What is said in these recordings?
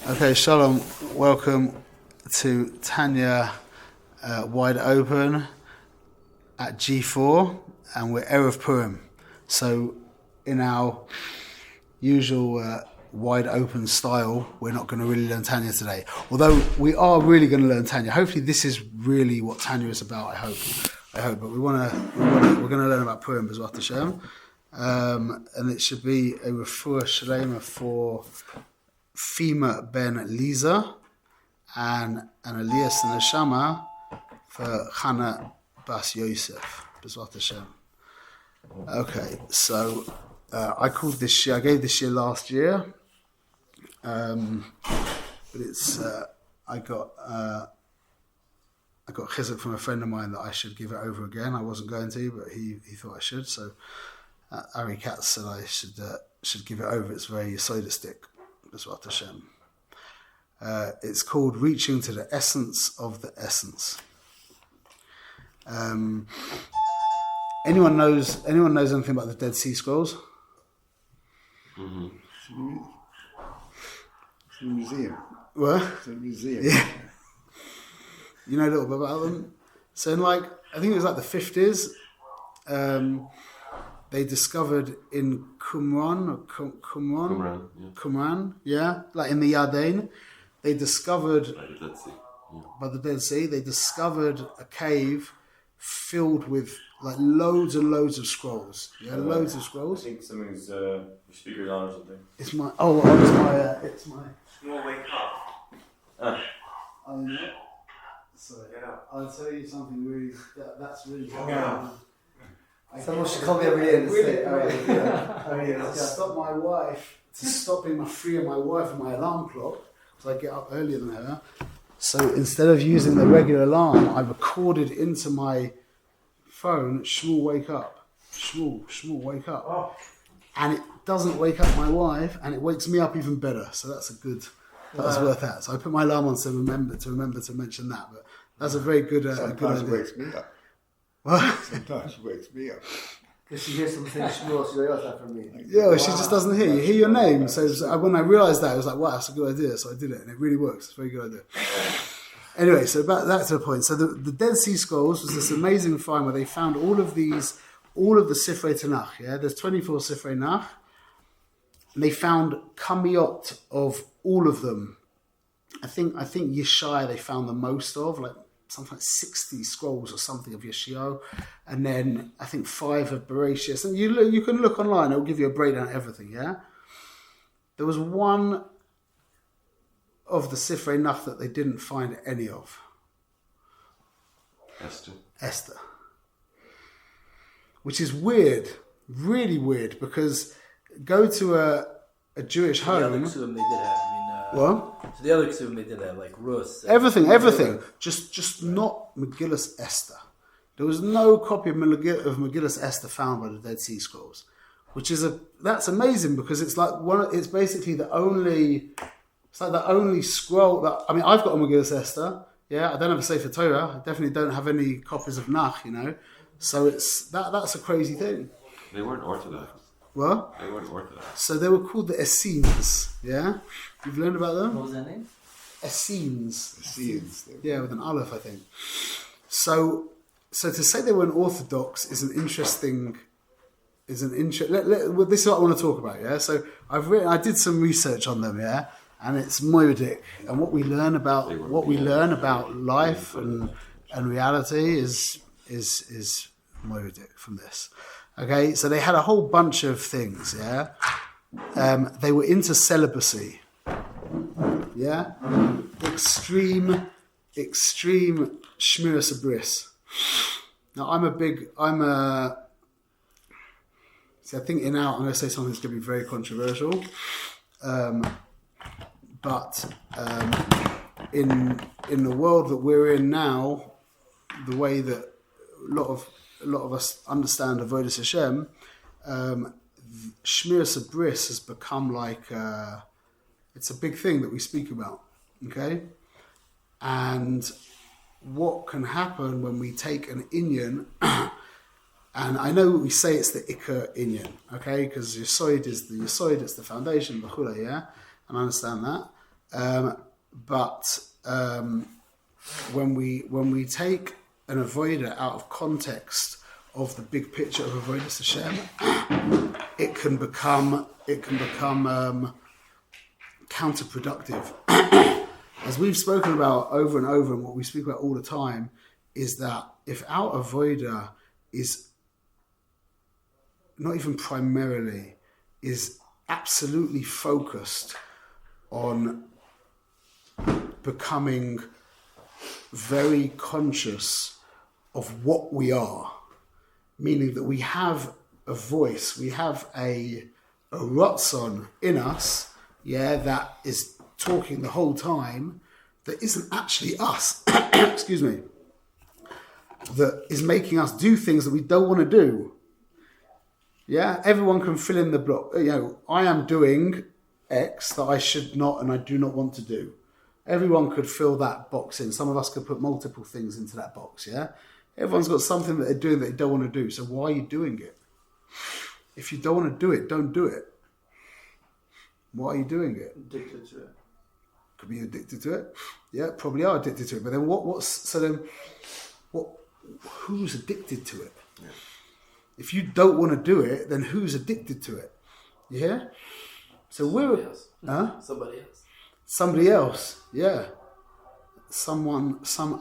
Okay, Shalom, welcome to Tanya Wide Open at G4, and we're Erev Purim. So in our usual wide open style, we're not going to really learn Tanya today. Although we are really going to learn Tanya. Hopefully this is really what Tanya is about, I hope. But we're going to learn about Purim, B'ezrat Hashem. And it should be a refuah shlema for Fima ben Liza and an Elias Neshama for Chana bas Yosef. B'ezrat Hashem. Okay, so I gave this year last year, but it's I got chizuk from a friend of mine that I should give it over again. I wasn't going to, but he thought I should. So Ari Katz said I should give it over. It's very yesodistic. B'ezrat Hashem. It's called Reaching to the Essence of the Essence. Anyone knows anything about the Dead Sea Scrolls? Mm-hmm. It's a museum. What? It's a museum. Yeah. You know a little bit about them? So in I think it was the 50s, they discovered in Qumran, in the Yarden, they discovered by the Dead Sea, they discovered a cave filled with loads and loads of scrolls. Yeah, loads of scrolls. I think something's your speaker's on or something. It's my. You won't wake up. Sorry, I'll tell you something really. That's really. Someone should call me every day and say, to stop my wife, to stop being freeing my wife and my alarm clock, because I get up earlier than her. So instead of using the regular alarm, I recorded into my phone, Shmuel, wake up. Shmuel, wake up. Oh. And it doesn't wake up my wife, and it wakes me up even better. So that was worth that. So I put my alarm on to remember to mention that. But that's a very good, Sometimes a good idea. it wakes me up. What? Sometimes it wakes me up. Because she hears something Shmuel, she's like, oh, that's from me. Yeah, well, she just doesn't hear. You hear your name. So when I realised that, I was like, wow, that's a good idea. So I did it, and it really works. It's a very good idea. Anyway, so back to the point. So the Dead Sea Scrolls was this amazing find where they found all of the Sifrei Tanakh. Yeah, there's 24 Sifrei Tanakh, and they found kamiyot of all of them. I think Yeshaya they found the most of, something like 60 scrolls or something of Yeshaya, and then I think 5 of Bereshit. And you can look online; it will give you a breakdown of everything. Yeah, there was one of the Sifrei Nach that they didn't find any of. Esther. Which is weird, really weird, because go to a Jewish home. The other Ksum they did have. What? So the other Ksum they did have, like Rus. Everything. Just not Megillus Esther. There was no copy of Megillus Esther found by the Dead Sea Scrolls, which is that's amazing because it's it's basically the only. It's the only scroll that I've got a Megillus Esther. Yeah, I don't have a Sefer Torah. I definitely don't have any copies of Nach. So it's that's a crazy thing. They weren't Orthodox. What? They weren't Orthodox. So they were called the Essenes. Yeah, you've learned about them. What was that name? Essenes. Essenes. Yeah, with an aleph, I think. So to say they weren't Orthodox is an interesting. This is what I want to talk about. Yeah, so I did some research on them. Yeah. And it's moedic, and what we learn about life and reality is moedic from this. Okay, so they had a whole bunch of things. Yeah, they were into celibacy. Yeah, extreme shmiras abris. Now I think I'm going to say something that's going to be very controversial. But in the world that we're in now, the way that a lot of us understand Avodas Hashem, Shmiras Abris has become it's a big thing that we speak about. Okay, and what can happen when we take an inyan And I know we say it's the Ikar Inyan, okay? Because Yisoid is the Yisoid, it's the foundation, v'chule, yeah? And I understand that. But when we take an avodah out of context of the big picture of avodas Hashem, it can become counterproductive. As we've spoken about over and over, and what we speak about all the time, is that if our avodah is not even primarily, is absolutely focused on becoming very conscious of what we are, meaning that we have a voice, we have a ratzon in us, that is talking the whole time, that isn't actually us, excuse me, that is making us do things that we don't want to do. Yeah, everyone can fill in the block. I am doing X that I should not and I do not want to do. Everyone could fill that box in. Some of us could put multiple things into that box, yeah? Everyone's got something that they're doing that they don't want to do. So why are you doing it? If you don't want to do it, don't do it. Why are you doing it? Addicted to it. Could be addicted to it. Yeah, probably are addicted to it. But then who's addicted to it? Yeah. If you don't want to do it, then who's addicted to it? Yeah? So Somebody else. Huh? Somebody else. Somebody else, yeah. Some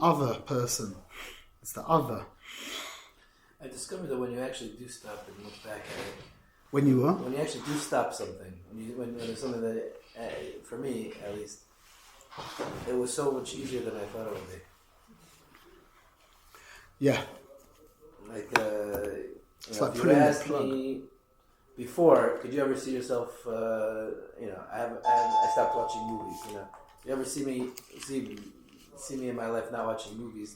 other person. It's the other. I discovered that when you actually do stop and look back at it, When you are? when you actually do stop something, when there's something that, for me at least, it was so much easier than I thought it would be. Yeah. Like, It's like if you putting the asked plug. me before, could you ever see yourself? I stopped watching movies. You ever see me in my life not watching movies?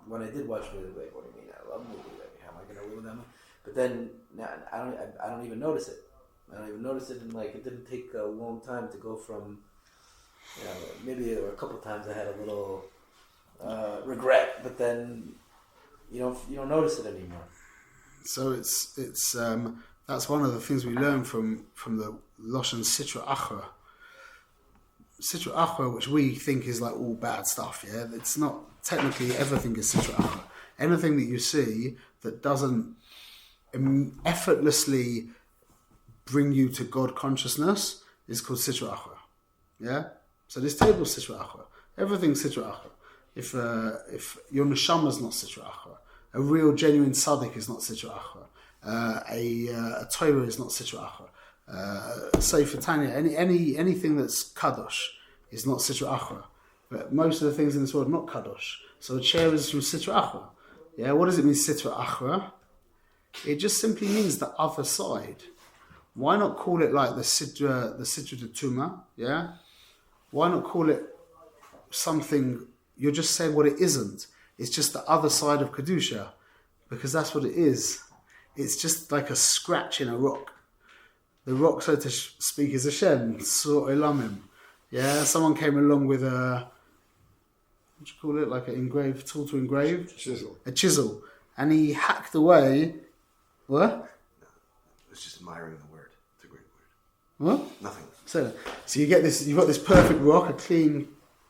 When I did watch movies, like, what do you mean? I love movies. Like, how am I going to live with them? But then now I don't even notice it. I don't even notice it, and like it didn't take a long time to go from. Maybe there were a couple times I had a little regret, but then you don't notice it anymore. So it's that's one of the things we learn from the Lashon Sitra Achra. Sitra Achra, which we think is like all bad stuff, yeah? It's not, technically everything is Sitra Achra. Anything that you see that doesn't effortlessly bring you to God consciousness is called Sitra Achra. Yeah? So this table is Sitra Achra. Everything's Sitra Achra. If your neshama is not Sitra Achra, a real genuine tzaddik is not Sitra Achra. A Torah is not Sitra Achra. Say for Tanya, anything that's kadosh is not Sitra Achra. But most of the things in this world are not kadosh. So a chair is from Sitra Achra. Yeah, what does it mean, Sitra Achra? It just simply means the other side. Why not call it like the Sidra de Tuma? Yeah? Why not call it something, you're just saying what it isn't. It's just the other side of Kedusha. Because that's what it is. It's just like a scratch in a rock. The rock, so to speak, is Hashem, Sur Elamim. Yeah, someone came along with a, what do you call it, like an engraved tool to engrave? Chisel. A chisel. And he hacked away, what? No, it's just admiring the word. It's a great word. What? Nothing. So you get this, you've got this perfect rock, a clean,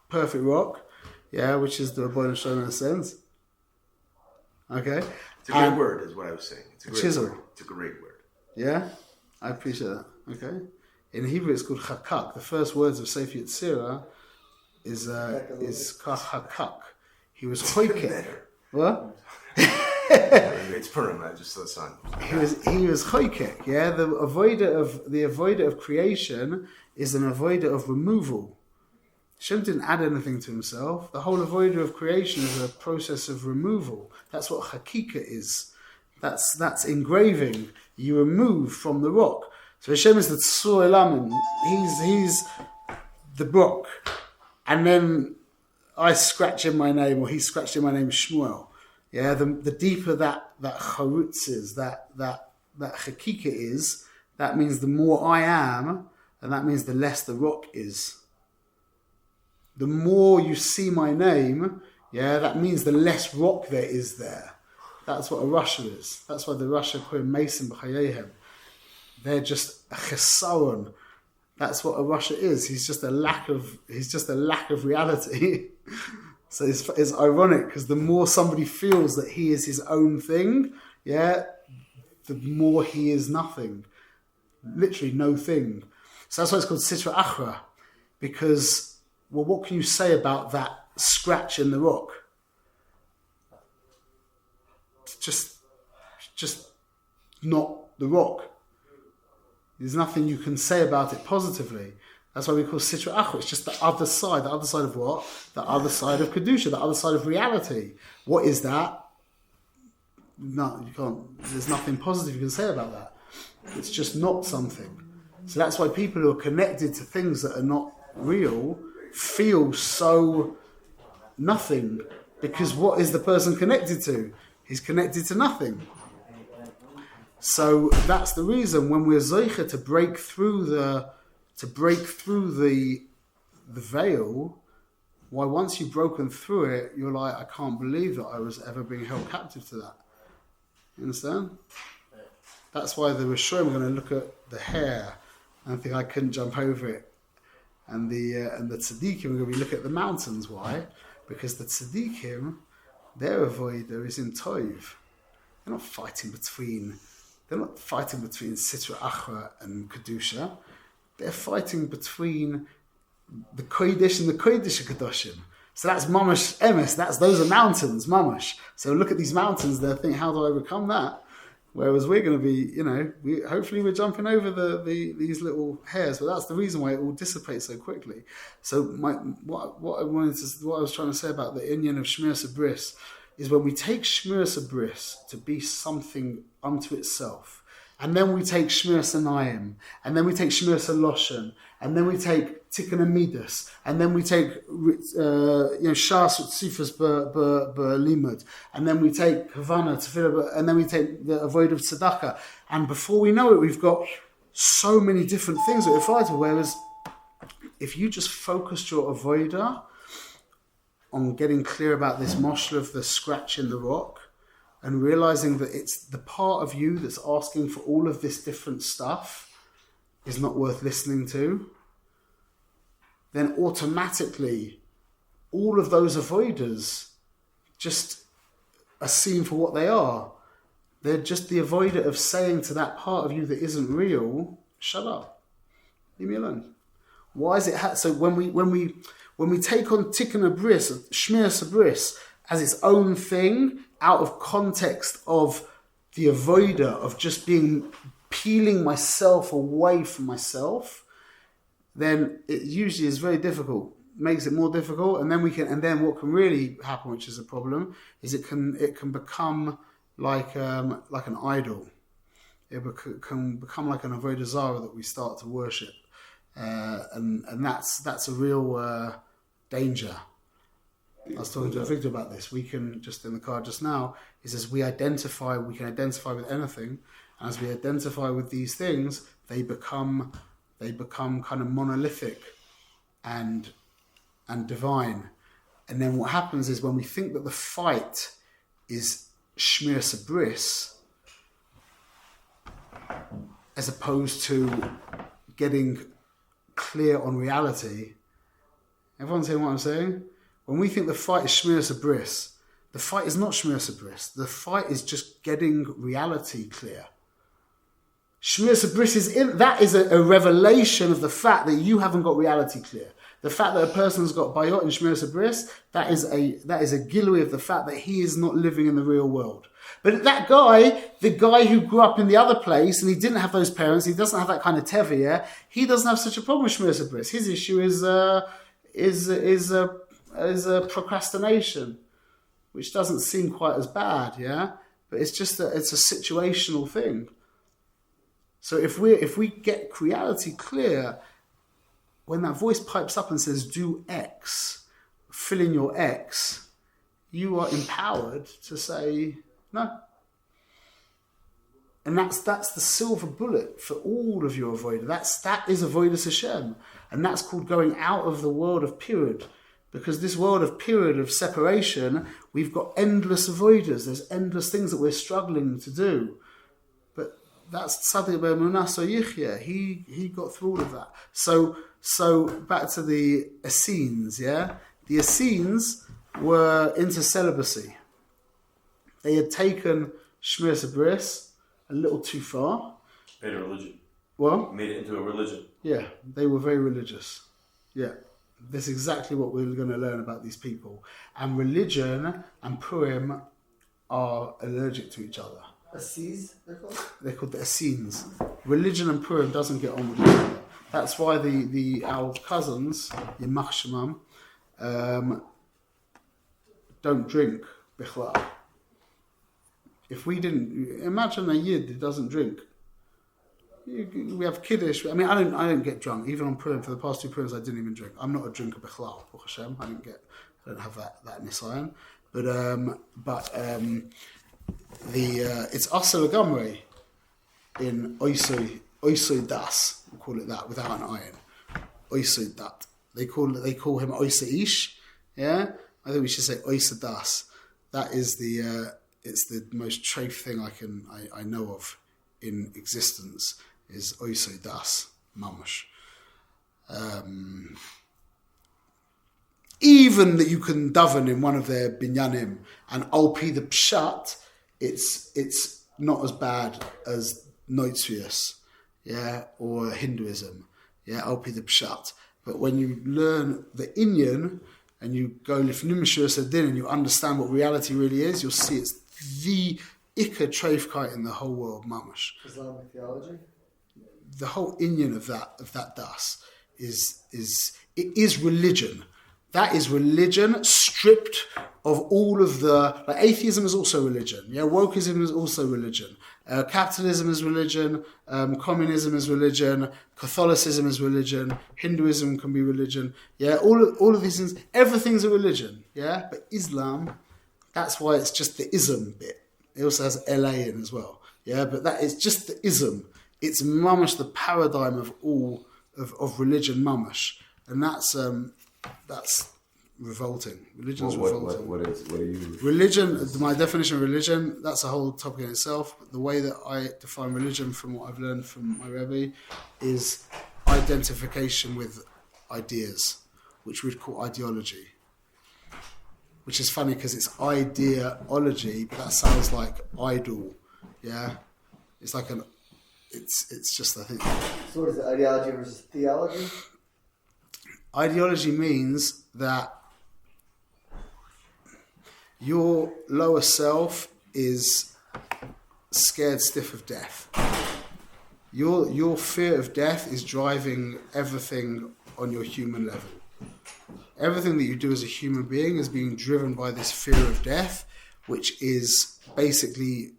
perfect rock, yeah, which is the Rabbeinu Shalom in a sense. Okay? It's a great word, is what I was saying. It's a great chisel. word. It's a great word. Yeah? I appreciate that. Okay? In Hebrew it's called chakak. The first words of Sefer Yetzirah is hakak. He was choikek. What? It's Purim. I just saw the sign. He was choikek. Yeah, the avoider of creation is an avoider of removal. Hashem didn't add anything to himself. The whole avoider of creation is a process of removal. That's what hakika is. That's engraving. You remove from the rock. So Hashem is the Tsur Elamim. He's the rock. And then I scratch in my name, or he scratched in my name, Shmuel. Yeah, the deeper that charutz is, that hakika is, that means the more I am, and that means the less the rock is. The more you see my name, yeah, that means the less rock there is there. That's what a Rasha is. That's why the Rasha call him Mason b'chayehem. They're just a chesaron. That's what a Rasha is. He's just a lack of reality. So it's ironic because the more somebody feels that he is his own thing, yeah, the more he is nothing. Literally no thing. So that's why it's called Sitra Achra. Because, well, what can you say about that scratch in the rock? It's just not the rock. There's nothing you can say about it positively. That's why we call Sitra Achra. It's just the other side. The other side of what? The other side of Kedusha. The other side of reality. What is that? No, you can't. There's nothing positive you can say about that. It's just not something. So that's why people who are connected to things that are not real feel so nothing. Because what is the person connected to? He's connected to nothing. So that's the reason when we're zeicha to break through the veil, why once you've broken through it, you're like, I can't believe that I was ever being held captive to that. You understand? That's why the Rishonim are going to look at the hair and think I couldn't jump over it. And the tzaddikim are going to be looking at the mountains. Why? Because the tzaddikim, their avodah is in Tov. They're not fighting between Sitra Achra and Kedusha. They're fighting between the Kodesh and the Kodesh Kedoshim. So that's Mamash Emes. Those are mountains, Mamash. So look at these mountains. They're thinking, how do I overcome that? Whereas we're going to be, hopefully we're jumping over these little hairs. But that's the reason why it all dissipates so quickly. So what I was trying to say about the inyan of Shmiras Bris is when we take Shmiras Bris to be something unto itself, and then we take Shmiras Anayim, and then we take Shmiras Loshen, and then we take Tikkun Amidus, and then we take Shas Tzifas B'Limud, and then we take Havana Tefillah, and then we take the Avodah of Tzedakah, and before we know it, we've got so many different things that we're fighting. Whereas if you just focused your Avodah on getting clear about this moshel of the scratch in the rock, and realizing that it's the part of you that's asking for all of this different stuff is not worth listening to, then automatically all of those avoiders just are seen for what they are. They're just the avoider of saying to that part of you that isn't real, shut up, leave me alone. Why is it so when we take on Tikkun Abris, Shmiras Bris, as its own thing, out of context of the avoider of just peeling myself away from myself, then it usually is very difficult. Makes it more difficult, and then what can really happen, which is a problem, is it can become like an idol. It can become like an avodah zarah that we start to worship, and that's a real danger. I was talking to Victor about this. We can, just in the car just now, he says we can identify with anything. And as we identify with these things, they become kind of monolithic and divine. And then what happens is when we think that the fight is Shmiras Bris, as opposed to getting clear on reality. Everyone's hearing what I'm saying? When we think the fight is Shmiras Bris, the fight is not Shmiras Bris. The fight is just getting reality clear. Shmiras Bris is a revelation of the fact that you haven't got reality clear. The fact that a person's got bayot in Shmiras Bris, that is a gilui of the fact that he is not living in the real world. But that guy, the guy who grew up in the other place and he didn't have those parents, he doesn't have that kind of teva, yeah? He doesn't have such a problem with Shmiras Bris. His issue is procrastination, which doesn't seem quite as bad, yeah? But it's just it's a situational thing. So if we get reality clear, when that voice pipes up and says, do X, fill in your X, you are empowered to say no. And that's the silver bullet for all of your avodah. That is avodas Hashem. And that's called going out of the world of period. Because this world of period of separation, we've got endless avoiders. There's endless things that we're struggling to do. But that's Tzaddik B'Emunah Yichya. He got through all of that. So back to the Essenes, yeah? The Essenes were into celibacy. They had taken Shmiras Bris a little too far. Made a religion. Well, Made it into a religion. yeah, they were very religious. Yeah, that's exactly what we're going to learn about these people. And religion and Purim are allergic to each other. Assis, they're called? They're called the Essenes. Religion and Purim doesn't get on with each other. That's why our cousins, Yimach Shemam, don't drink Bichlal. If we didn't, imagine a Yid who doesn't drink. We have Kiddush. I mean, I don't get drunk. Even on Purim, for the past 2 Purims, I didn't even drink. I'm not a drinker Bichlal, Baruch Hashem. I don't have that nisayon. It's Asar Lagamri in Oisoi Das. We call it that without an iron. Oisoi Dat. They call him Oisa Ish. Yeah, I think we should say Oisa Das. That is it's the most treif thing I know of in existence is Oisoi Das Mamash. Even that you can daven in one of their binyanim and Alpi the Pshat, it's not as bad as Noitzvius, yeah, or Hinduism, yeah, Alpi the Pshat. But when you learn the Inyan and you go Lifnim Mishur Sadin and you understand what reality really is, you'll see it's the Ikka Treifkeit in the whole world, mamash. Islamic theology? The whole Inyan of that das is religion. That is religion stripped of all of like atheism is also religion. Yeah, wokeism is also religion. Capitalism is religion. Communism is religion. Catholicism is religion. Hinduism can be religion. Yeah, all of these things. Everything's a religion. Yeah, but Islam, that's why it's just the ism bit. It also has LA in as well. Yeah, but that is just the ism. It's mamash the paradigm of all of religion mamash, and that's revolting. Religion's revolting. What are you? Religion, my definition of religion, that's a whole topic in itself. But the way that I define religion from what I've learned from my Rebbe is identification with ideas, which we'd call ideology. Which is funny because it's ideology, but that sounds like idol. Yeah? It's like it's just, I think. So what is it, ideology versus theology? Ideology means that your lower self is scared stiff of death. Your fear of death is driving everything on your human level. Everything that you do as a human being is being driven by this fear of death, which is basically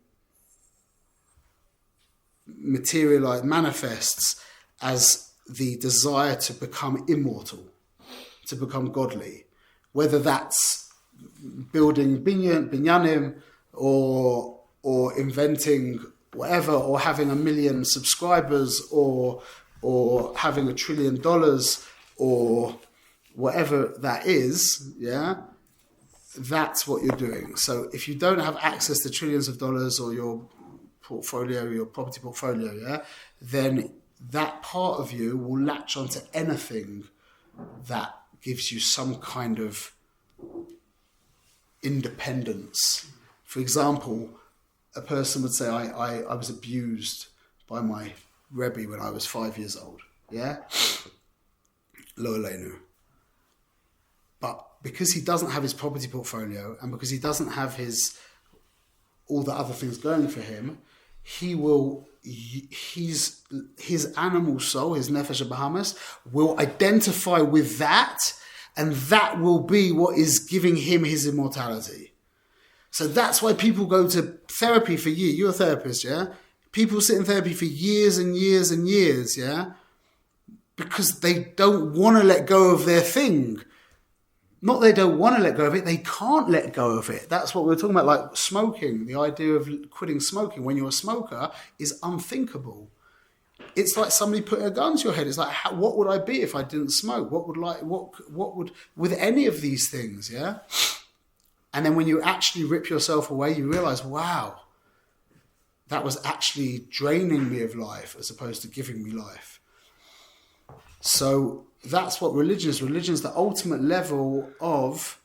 manifests as the desire to become immortal, to become godly. Whether that's building binyanim or inventing whatever, or having 1 million subscribers, or having $1 trillion, or whatever that is, yeah, that's what you're doing. So if you don't have access to trillions of dollars or your portfolio, your property portfolio, yeah, then that part of you will latch onto anything that gives you some kind of independence. For example, a person would say, I was abused by my Rebbe when I was 5 years old, yeah? Lo Aleinu. But because he doesn't have his property portfolio and because he doesn't have all the other things going for him, his animal soul, his nefesh Bahamas, will identify with that, and that will be what is giving him his immortality. So that's why people go to therapy for years. You're a therapist, yeah? People sit in therapy for years and years and years, yeah? Because they don't want to let go of their thing. Not they don't want to let go of it, they can't let go of it. That's what we're talking about, like smoking. The idea of quitting smoking when you're a smoker is unthinkable. it's like somebody putting a gun to your head. It's like, what would I be if I didn't smoke? What would with any of these things, yeah? And then when you actually rip yourself away, you realize, wow, that was actually draining me of life as opposed to giving me life. So that's what religion is. Religion is the ultimate level of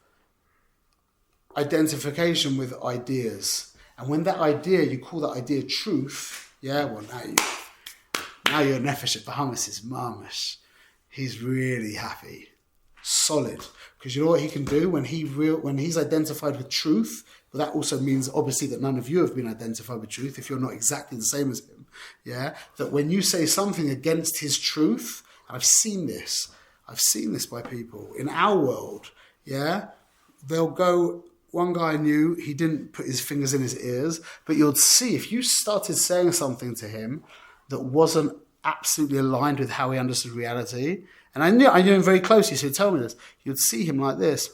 identification with ideas. And when that idea, you call that idea truth, yeah, well, now your nefesh at Bahamas is mamish. He's really happy. Solid. Because you know what he can do when he's identified with truth? Well, that also means obviously that none of you have been identified with truth if you're not exactly the same as him. Yeah? That when you say something against his truth, and I've seen this by people in our world, yeah? They'll go, one guy I knew, he didn't put his fingers in his ears, but you'd see if you started saying something to him that wasn't absolutely aligned with how he understood reality, and I knew him very closely, so he'd tell me this, you'd see him like this.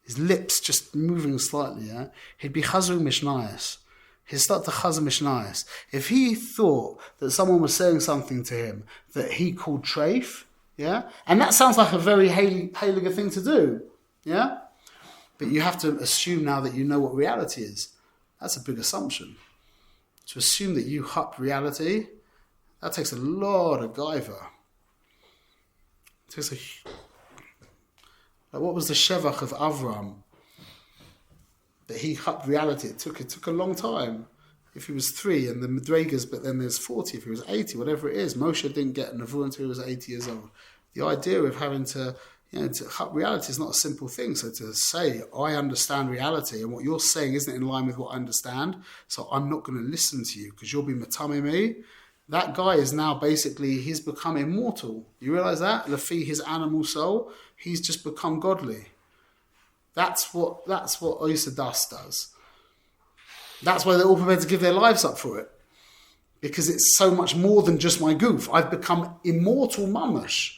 His lips just moving slightly, yeah? He'd be chazering mishnayos. He'd start to chazer mishnayos. If he thought that someone was saying something to him that he called treif, yeah? And that sounds like a very heilige thing to do, yeah? But you have to assume now that you know what reality is. That's a big assumption. To assume that you hup reality, that takes a lot of gaiva. It takes like what was the shevach of Avram? That he hup reality. It took a long time. If he was 3 and the Madregas, but then there's 40, if he was 80, whatever it is. Moshe didn't get Nevuah until he was 80 years old. The idea of having to hup reality is not a simple thing. So to say, I understand reality and what you're saying isn't in line with what I understand, so I'm not going to listen to you because you'll be matame me. That guy is now basically, he's become immortal. You realize that? Lafi, his animal soul, he's just become godly. That's what Oysa Das does. That's why they're all prepared to give their lives up for it. Because it's so much more than just my goof. I've become immortal mamash.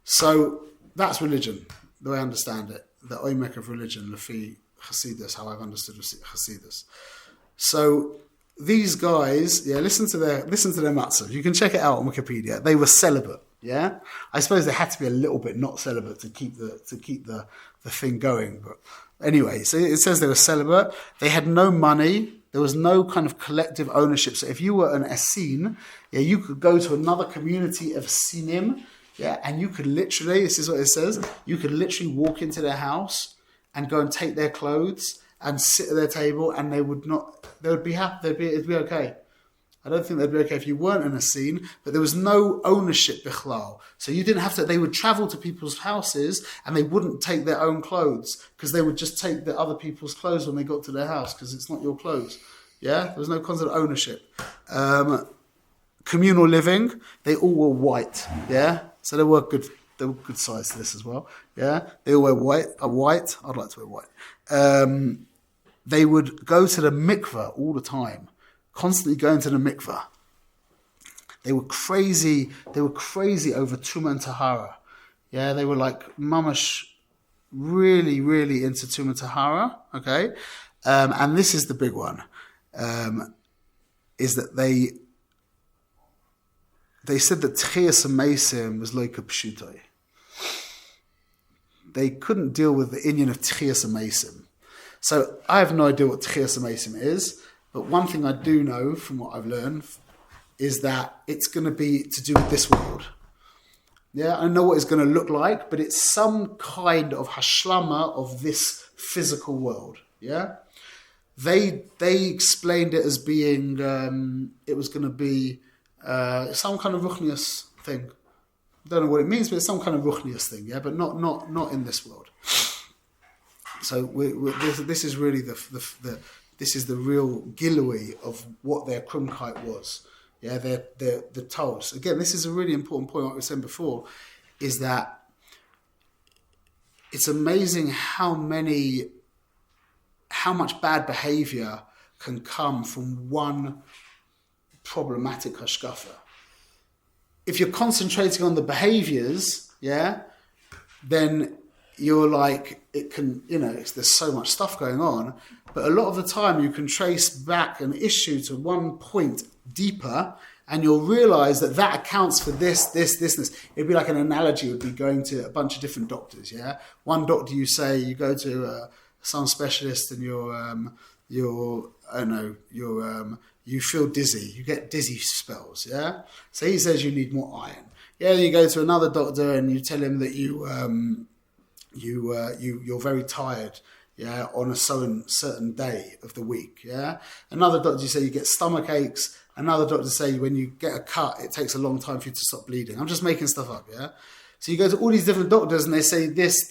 So that's religion, the way I understand it. The oimek of religion, Lafi Hasidus, how I've understood Hasidus. So these guys, yeah, listen to their matzah. You can check it out on Wikipedia. They were celibate, yeah. I suppose they had to be a little bit not celibate to keep the thing going. But anyway, so it says they were celibate. They had no money. There was no kind of collective ownership. So if you were an Essin, yeah, you could go to another community of Sinim, yeah, and you could literally, this is what it says, you could literally walk into their house and go and take their clothes and sit at their table, and they would be happy, it'd be okay. I don't think they'd be okay if you weren't in a scene, but there was no ownership bichlal. So you didn't have to, they would travel to people's houses and they wouldn't take their own clothes because they would just take the other people's clothes when they got to their house because it's not your clothes. Yeah, there was no concept of ownership. Communal living, they all were white. Yeah, so they were good size to this as well. Yeah, they all wear white. I'd like to wear white. They would go to the mikveh all the time. Constantly going to the mikveh. They were crazy over Tumah and Tahara. Yeah, they were like mamash, really, really into Tumah and Tahara. Okay, and this is the big one, is that they said that Tchias Meisim was like a pshutai. They couldn't deal with the inyan of Tchias Meisim. So I have no idea what Tchias Meisim is. But one thing I do know from what I've learned is that it's going to be to do with this world. Yeah, I know what it's going to look like, but it's some kind of hashlama of this physical world. Yeah, they explained it as being it was going to be some kind of ruchnius thing. I don't know what it means, but it's some kind of ruchnius thing. Yeah, but not in this world. So this is really this is the real gilui of what their krumkite was. Yeah, the Taos. Again, this is a really important point, like we were saying before, is that it's amazing how much bad behavior can come from one problematic hashkafa. If you're concentrating on the behaviors, yeah, then you're like, it can, there's so much stuff going on, but a lot of the time you can trace back an issue to one point deeper, and you'll realize that accounts for this. It'd be like an analogy, would be going to a bunch of different doctors, yeah? One doctor, you say, you go to some specialist and you feel dizzy, you get dizzy spells, yeah? So he says you need more iron. Yeah, you go to another doctor and you tell him that you're very tired, yeah, on a certain day of the week, yeah. Another doctor, you say you get stomach aches. Another doctor say when you get a cut, it takes a long time for you to stop bleeding. I'm just making stuff up, yeah. So you go to all these different doctors and they say this,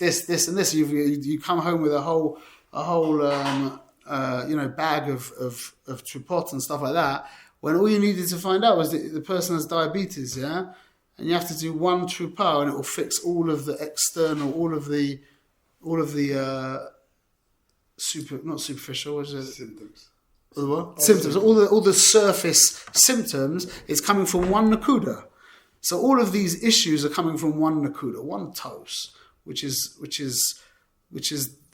and this. You come home with a whole bag of tripot and stuff like that. When all you needed to find out was that the person has diabetes, yeah. And you have to do one trupah and it will fix all of the external, all of the not superficial, what is it? Symptoms. Symptoms. All the surface symptoms is coming from one nakuda. So all of these issues are coming from one nakuda, one tos, which is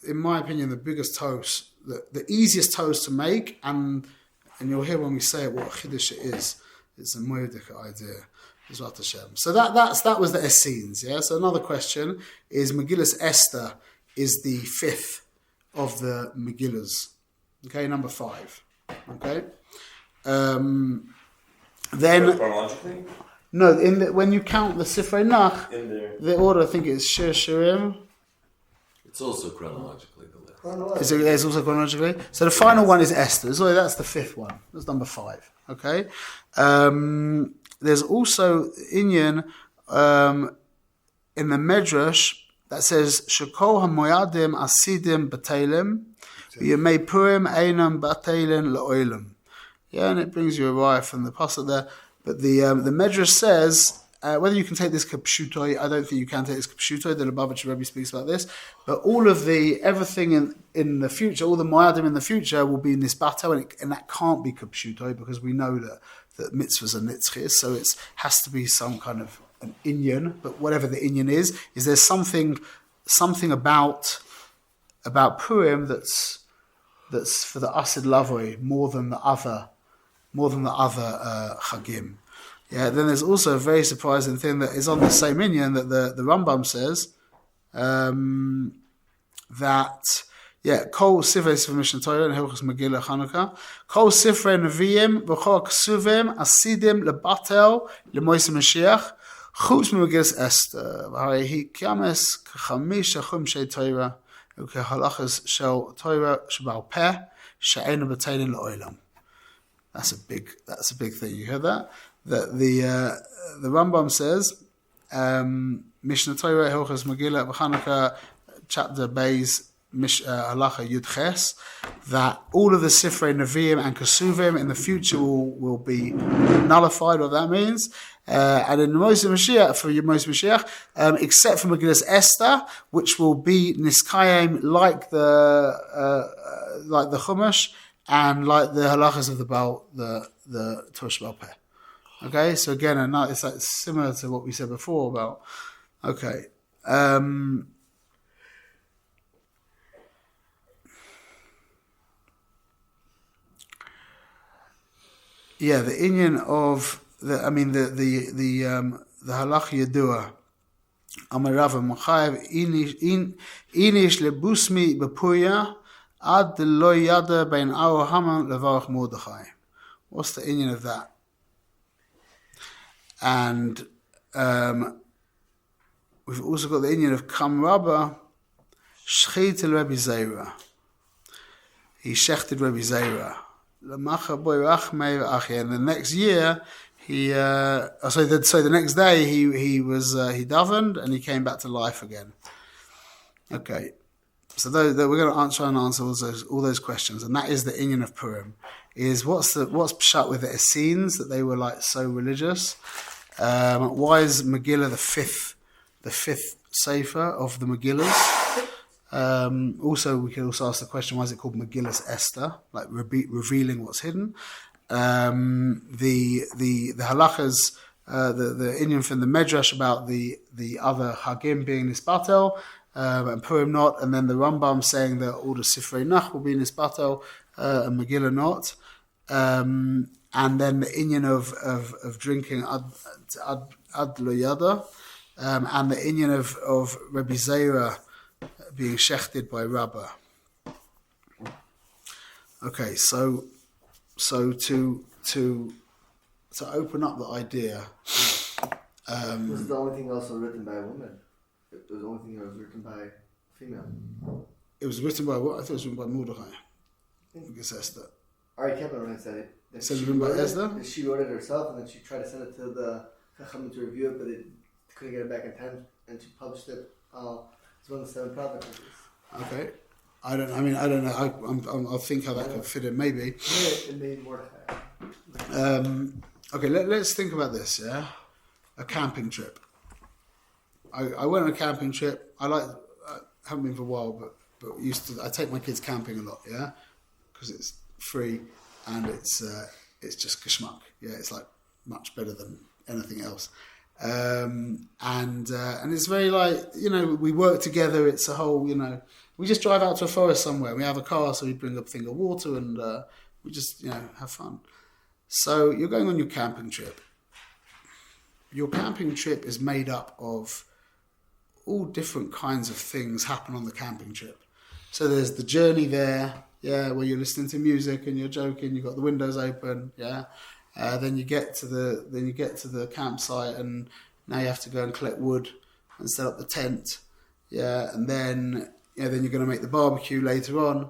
in my opinion the biggest tos, the easiest tos to make, and you'll hear when we say it what chiddush it is. It's a moedic idea. So that was the Essenes, yeah. So another question is Megillas Esther is the fifth of the Megillas. Okay, number 5. Okay. Then chronologically? no, when you count the Sifrei Nach, In there. the order I think is Shir Shirim. It's also chronologically the list. It's also chronologically. So the final one is Esther. So that's the 5th one. That's number 5. Okay. There's also Inyan in the Medrash that says Shekol hamoyadim asidim batelim v'yemei Purim einam batelin la'olam. Yeah, and it brings you a raya from the pasuk there. But the Medrash says whether you can take this kapshutoi, I don't think you can take this kapshutoi. The Lubavitcher Rebbe speaks about this. But all of everything in the future, all the moyadim in the future will be nisbato, and that can't be kapshutoi because we know that mitzvahs are nitzchis, so it has to be some kind of an inyan. But whatever the inyan is there something about Purim that's for the Asid Lavoi more than the other Chagim. Yeah. Then there's also a very surprising thing that is on the same inyan that the Rambam says that. Yeah, Kol Sifrei Sifrei Mishnah Torah and Hilchos Megillah Chanukah. Kol Sifrei Neviim v'chol Ksuvim Asidim leBatel leMoisei Mashiach Chutz Megillas Esther v'harei hi kames k'chamish chumshei Torah u'kehalachas shel Torah shebal peh she'einu b'teilin le'olam. That's a big thing. You hear that? That the Rambam says Mishnah Torah Hilchos Megillah Chanukah chapter Beis. Halacha Yud Ches, that all of the Sifrei Nevi'im and Kesuvim in the future will be nullified, what that means. And in Moisei Mashiach, for Moisei Mashiach, except for Megillas Esther, which will be Niskayim like the Chumash and like the halachas of the Torah Shebal Peh. Okay, so again, it's like similar to what we said before about. Okay. Yeah, the inyan of the halach yedua. Amarava Machayev inish lebusmi bepuya ad lo yada bein our Haman levarach Mordechai. What's the inyan of that? And we've also got the inyan of Kam Rabba shchit el Rabbi Zera. He shechted Rabbi Zera. And the next year, the next day he davened and he came back to life again. Okay, so we're going to try and answer all those questions, and that is the inyan of Purim. Is what's pshat with the Essenes that they were like so religious? Why is Megillah the fifth sefer of the Megillas? Also, we can also ask the question: why is it called Megillas Esther? Like revealing what's hidden. The halachas, the inyan from the Medrash about the other Hagim being Nisbatel, and Purim not, and then the Rambam saying that all the Sifrei Nach will be in Isbatel and Megillah not, and then the inyan of drinking ad lo yada, and the inyan of Rabbi Zera being shechted by Rabbah. Okay, so to open up the idea. Was it the only thing also written by a woman? It was the only thing that was written by a female. It was written by what? I thought it was written by Mordechai. I think it's Esther. Ari Kepler said it. It said it written by Esther? She wrote it herself, and then she tried to send it to the Chacham to review it, but they couldn't get it back in time, and she published it. It's one of the 7 prophets. Okay. I don't know. I'll think how that could fit in, maybe. Yeah, it made Mordechai. Okay, let's think about this, yeah? A camping trip. I went on a camping trip. I haven't been for a while, but I take my kids camping a lot, yeah? Because it's free and it's just geschmack. Yeah, it's like much better than anything else. And it's very we work together. It's a whole, we just drive out to a forest somewhere. We have a car, so we bring a thing of water and we just, have fun. So you're going on your camping trip. Your camping trip is made up of all different kinds of things happen on the camping trip. So there's the journey there, where you're listening to music and you're joking. You've got the windows open, Then you get to the campsite, and now you have to go and collect wood and set up the tent, And then then you're going to make the barbecue later on,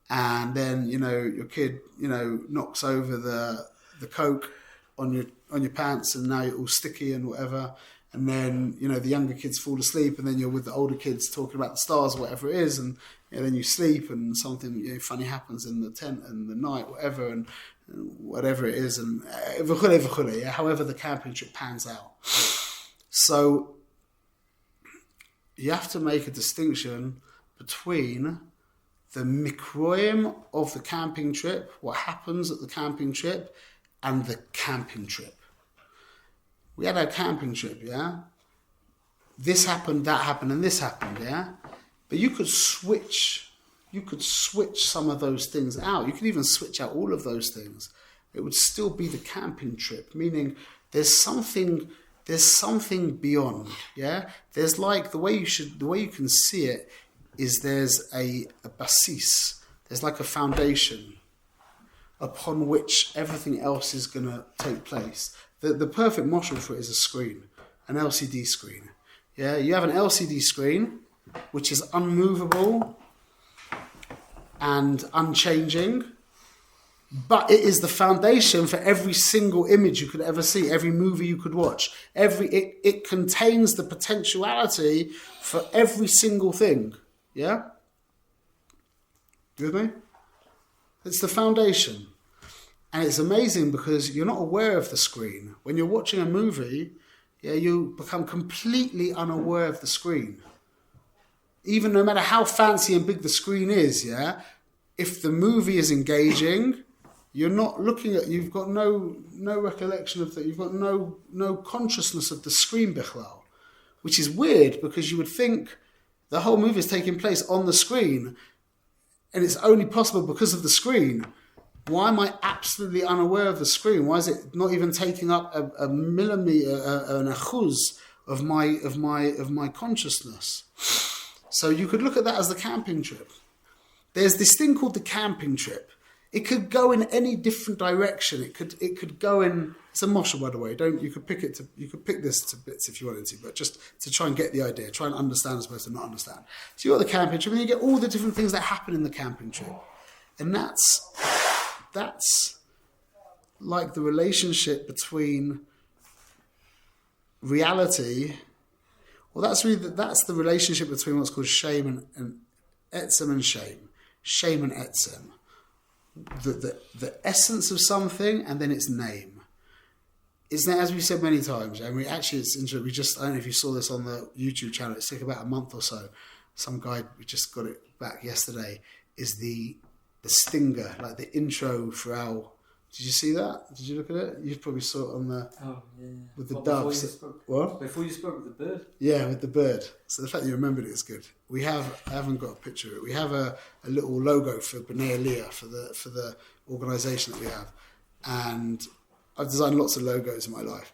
and then your kid knocks over the Coke on your pants, and now you're all sticky and whatever. And then the younger kids fall asleep, and then you're with the older kids talking about the stars or whatever it is, and then you sleep, and something funny happens in the tent and the night, whatever, and whatever it is, and however the camping trip pans out. So you have to make a distinction between the mikroim of the camping trip, what happens at the camping trip, and the camping trip. We had our camping trip, This happened, that happened, and this happened, But you could switch some of those things out. You could even switch out all of those things. It would still be the camping trip, meaning there's something beyond, There's like the way you can see it is there's a basis. There's like a foundation upon which everything else is going to take place. The perfect mashal for it is a screen, an LCD screen. You have an LCD screen which is unmovable and unchanging, but it is the foundation for every single image you could ever see, every movie you could watch. It contains the potentiality for every single thing. You with me? It's the foundation. And it's amazing because you're not aware of the screen. When you're watching a movie, you become completely unaware of the screen. Even no matter how fancy and big the screen is, if the movie is engaging, you're not looking at, you've got no recollection of that, you've got no consciousness of the screen bichlal, which is weird because you would think the whole movie is taking place on the screen and it's only possible because of the screen. Why am I absolutely unaware of the screen? Why is it not even taking up a millimeter, an achuz of my consciousness? So you could look at that as the camping trip. There's this thing called the camping trip. It could go in any different direction. It could go in. It's a moshe, by the way. You could pick this to bits if you wanted to, but just to try and get the idea, try and understand as opposed to not understand. So you got the camping trip, and you get all the different things that happen in the camping trip, and that's like the relationship between reality. Well, that's the relationship between what's called shame and etzem and shame. Shame and etzem. The essence of something and then its name. Isn't it, as we said many times, and it's interesting, I don't know if you saw this on the YouTube channel, it's took about a month or so. Some guy, we just got it back yesterday, is the stinger, like the intro for our Did you see that? Did you look at it? You probably saw it on the with the What, doves. What? Before you spoke with the bird? Yeah, with the bird. So the fact that you remembered it is good. I haven't got a picture of it. We have a little logo for B'nai Aliyah for the organisation that we have, and I've designed lots of logos in my life.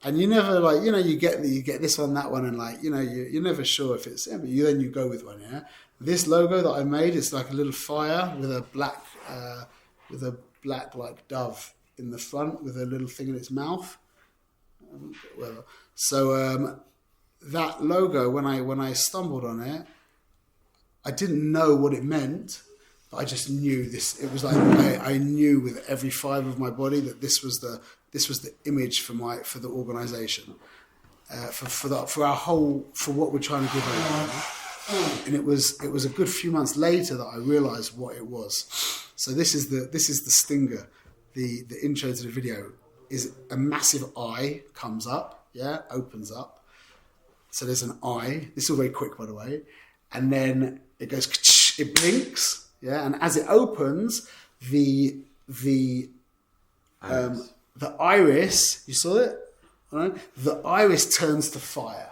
And you never you get this one, that one, and you're never sure if it's but you go with one. Yeah, this logo that I made is like a little fire with a black like dove in the front with a little thing in its mouth. Well, so that logo, when I stumbled on it, I didn't know what it meant, but I just knew this. It was like I knew with every fibre of my body that this was the image for the organisation, for what we're trying to give away. And it was a good few months later that I realised what it was. So this is the stinger. The intro to the video is a massive eye comes up, opens up. So there's an eye. This is all very quick, by the way. And then it goes, it blinks, and as it opens, the iris, you saw it? Right? The iris turns to fire.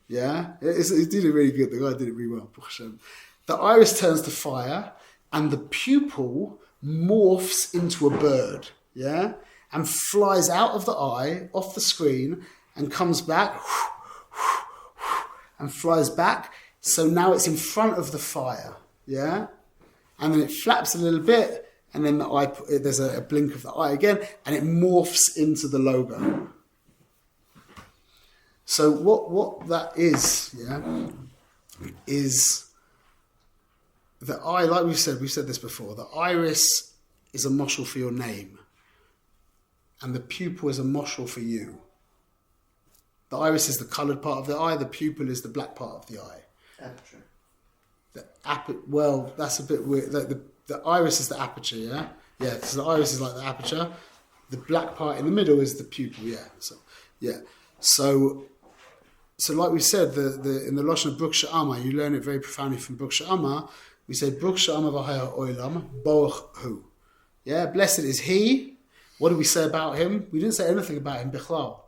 Yeah? It did it really good. The guy did it really well. The iris turns to fire and the pupil morphs into a bird. Yeah? And flies out of the eye, off the screen, and comes back and flies back. So now it's in front of the fire. Yeah? And then it flaps a little bit, and then the eye, there's a blink of the eye again, and it morphs into the logo. So what that is, is the eye, like we've said this before, the iris is a moshel for your name, and the pupil is a moshel for you. The iris is the coloured part of the eye, the pupil is the black part of the eye. Aperture. Well, that's a bit weird. The iris is the aperture, yeah? Yeah, so the iris is like the aperture. The black part in the middle is the pupil, yeah. So like we said, in the Lashon of Baruch She'ama, you learn it very profoundly from Baruch She'ama. We say, Baruch She'ama v'haya olam, Baruch hu. Yeah, blessed is he. What did we say about him? We didn't say anything about him, Bichlal.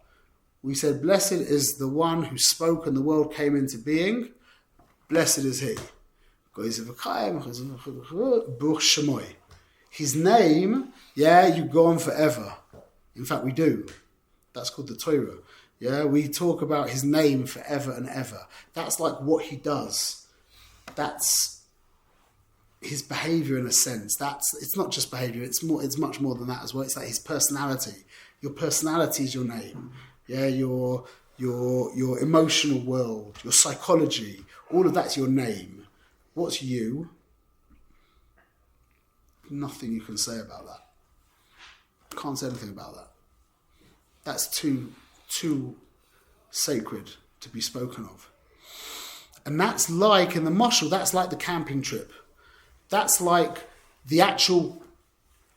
We said, blessed is the one who spoke and the world came into being. Blessed is he. Baruch Shemoy. His name, you go on forever. In fact, we do. That's called the Torah. Yeah, we talk about his name forever and ever. That's like what he does. That's his behaviour in a sense. It's not just behaviour. It's much more than that as well. It's like his personality. Your personality is your name. Yeah, your emotional world, your psychology, all of that's your name. What's you? Nothing you can say about that. Can't say anything about that. That's too sacred to be spoken of. And that's like, in the moshel, that's like the camping trip. That's like the actual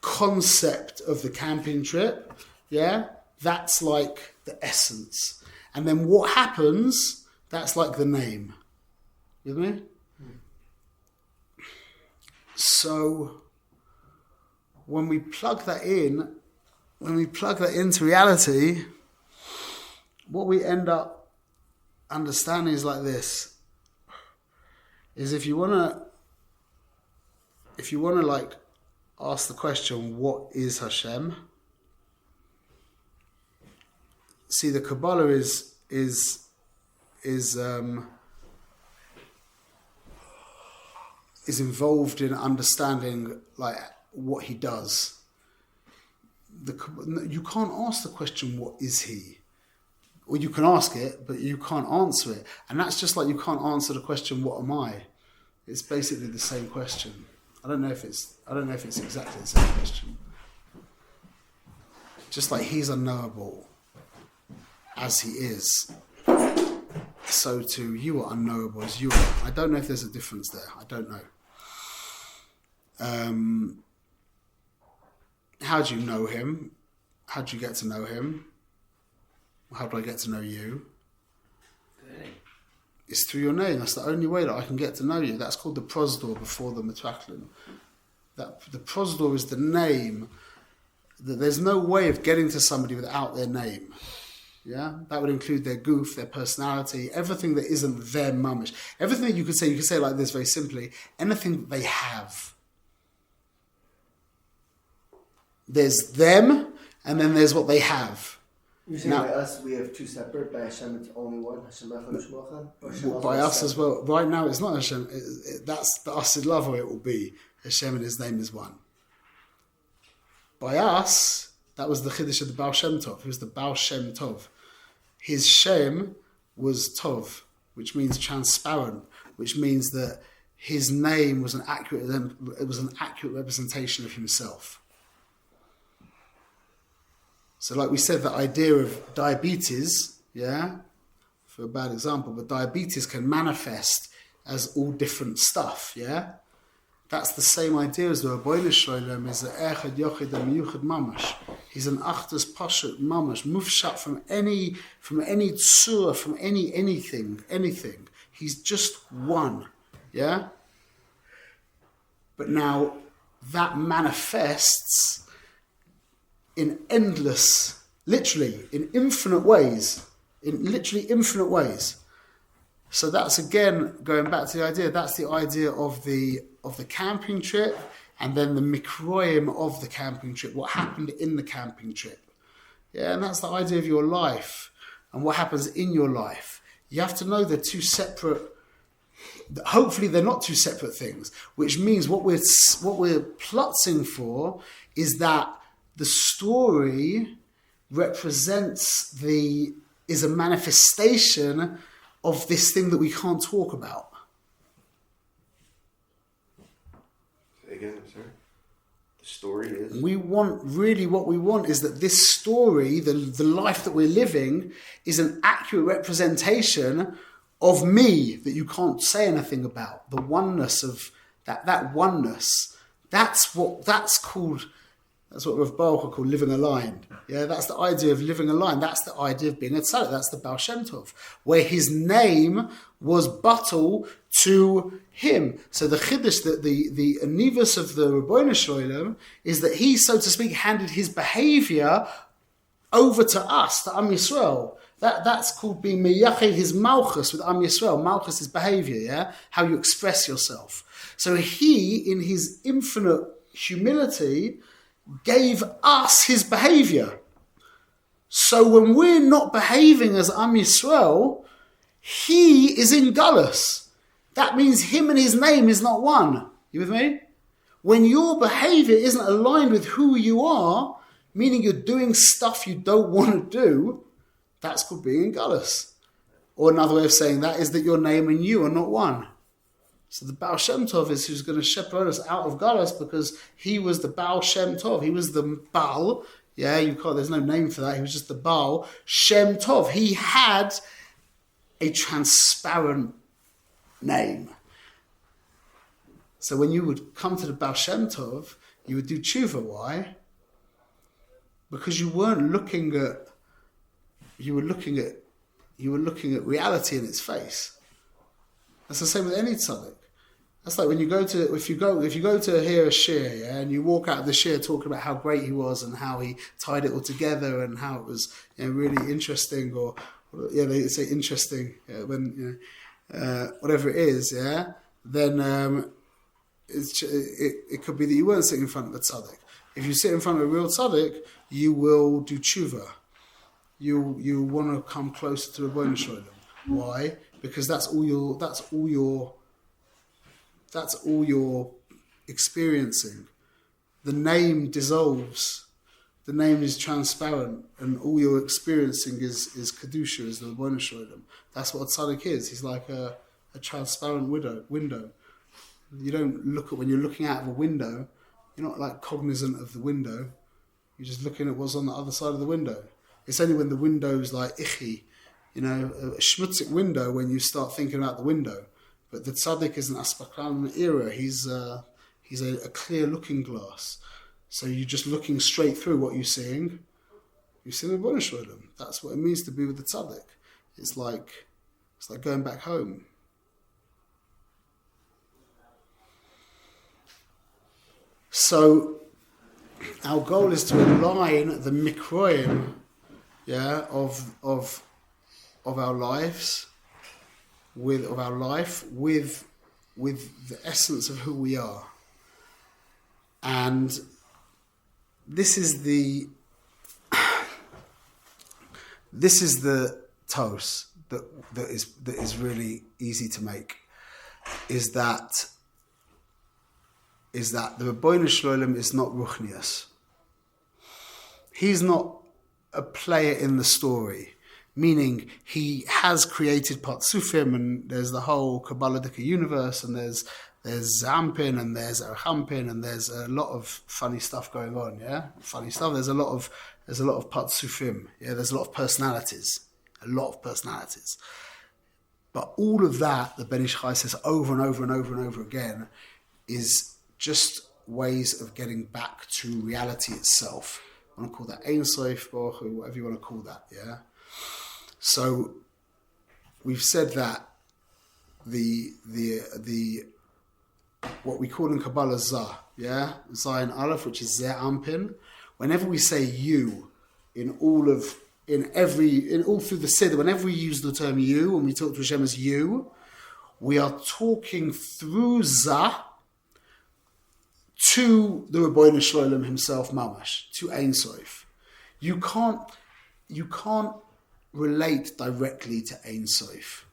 concept of the camping trip. Yeah? That's like the essence. And then what happens, that's like the name. You with me? So when we plug that into reality, what we end up understanding is like this. Is if you wanna like ask the question, what is Hashem? See, the Kabbalah is involved in understanding like what he does. You can't ask the question, what is he? Or you can ask it, but you can't answer it. And that's just like you can't answer the question, what am I? It's basically the same question. I don't know if it's exactly the same question. Just like he's unknowable as he is, so too you are unknowable as you are. I don't know if there's a difference there. I don't know. How do you know him? How do you get to know him? How do I get to know you? It's through your name. That's the only way that I can get to know you. That's called the prosdor before the metrachlin. that the prosdor is the name, that there's no way of getting to somebody without their name. Yeah, that would include their goof, their personality, everything that isn't their mamish. Everything that you could say it like this very simply, anything that they have. There's them, and then there's what they have. You're saying by us, we have two separate. By Hashem, it's only one. Hashem By us as well. Right now, it's not Hashem. That's the us in love, or it will be Hashem and His name is one. By us, that was the Chiddush of the Baal Shem Tov. He was the Baal Shem Tov. His Shem was Tov, which means transparent, which means that his name was an accurate representation of himself. So like we said, the idea of diabetes, for a bad example, but diabetes can manifest as all different stuff, That's the same idea as the Rabbeinu Shalom is the Echad Yochid and Miyuchad Mamash. He's an Achdas Pashut Mamash, mufshat from any tzur, from anything. He's just one, But now that manifests in endless, literally in infinite ways. So that's again going back to the idea. That's the idea of the camping trip, and then the mikroim of the camping trip. What happened in the camping trip? And that's the idea of your life and what happens in your life. You have to know they're two separate. Hopefully, they're not two separate things. Which means what we're plotting for is that the story is a manifestation of this thing that we can't talk about. Say again, sir. The story is. What we want is that this story, the life that we're living, is an accurate representation of me that you can't say anything about. The oneness of that oneness. That's what Rav Baruch called living aligned. That's the idea of living aligned. That's the idea of being a tzaddik. That's the Baal Shem Tov, where his name was batul to him. So the chiddush, the anivus of the Rabbeinu Shalom is that he, so to speak, handed his behavior over to us, to Am Yisrael. That's called being meyached his malchus with Am Yisrael. Malchus is behavior, how you express yourself. So he, in his infinite humility, gave us his behavior. So when we're not behaving as Am Yisrael, he is in Gullus. That means him and his name is not one. You with me? When your behavior isn't aligned with who you are, meaning you're doing stuff you don't want to do, that's called being in Gullus. Or another way of saying that is that your name and you are not one. So the Baal Shem Tov is who's going to shepherd us out of Gullus, because he was the Baal Shem Tov. He was the Baal. There's no name for that. He was just the Baal Shem Tov. He had a transparent name. So when you would come to the Baal Shem Tov, you would do tshuva. Why? Because you were looking at reality in its face. That's the same with any tzaddik. That's like when you go to, if you go to hear a shir, and you walk out of the shir talking about how great he was and how he tied it all together and how it was really interesting, or they say interesting when whatever it is, then it could be that you weren't sitting in front of a tzaddik. If you sit in front of a real tzaddik, you will do tshuva. You want to come closer to the Rebbeinu Shalom. Why? Because that's all you're experiencing. The name dissolves. The name is transparent, and all you're experiencing is kedusha, is the Rebbeinu Shalom. That's what a tzaddik is. He's like a transparent window. You don't look at, when you're looking out of a window, you're not like cognizant of the window. You're just looking at what's on the other side of the window. It's only when the window's like ichi, a schmutzig window, when you start thinking about the window. But the tzaddik is an aspakran era. He's a clear looking glass. So you're just looking straight through what you're seeing. You're seeing the Rebbeinu Shalom. That's what it means to be with the tzaddik. It's like going back home. So our goal is to align the mikroim, of our lives, with the essence of who we are. And this is the toast that is really easy to make, is that the Rebbeinu Shloim is not Ruchnius. He's not a player in the story, meaning he has created Patsufim, and there's the whole Kabbalistic universe, and there's Zampin, and there's Archampin, and there's a lot of funny stuff going on, funny stuff. There's a lot of Patsufim, there's a lot of personalities. But all of that, the Ben Ish Chai says over and over and over and over again, is just ways of getting back to reality itself. I want to call that Ein Sof, Baruch Hu, whatever you want to call that, So we've said that the what we call in Kabbalah Zah, Zayin Aleph, which is Zeh Ampin. Whenever we say you all through the Siddur, whenever we use the term you, when we talk to Hashem as you, we are talking through Zah to the Rebbeinu Shloim himself, Mamash, to Ein Sof. You can't relate directly to Ein Sof.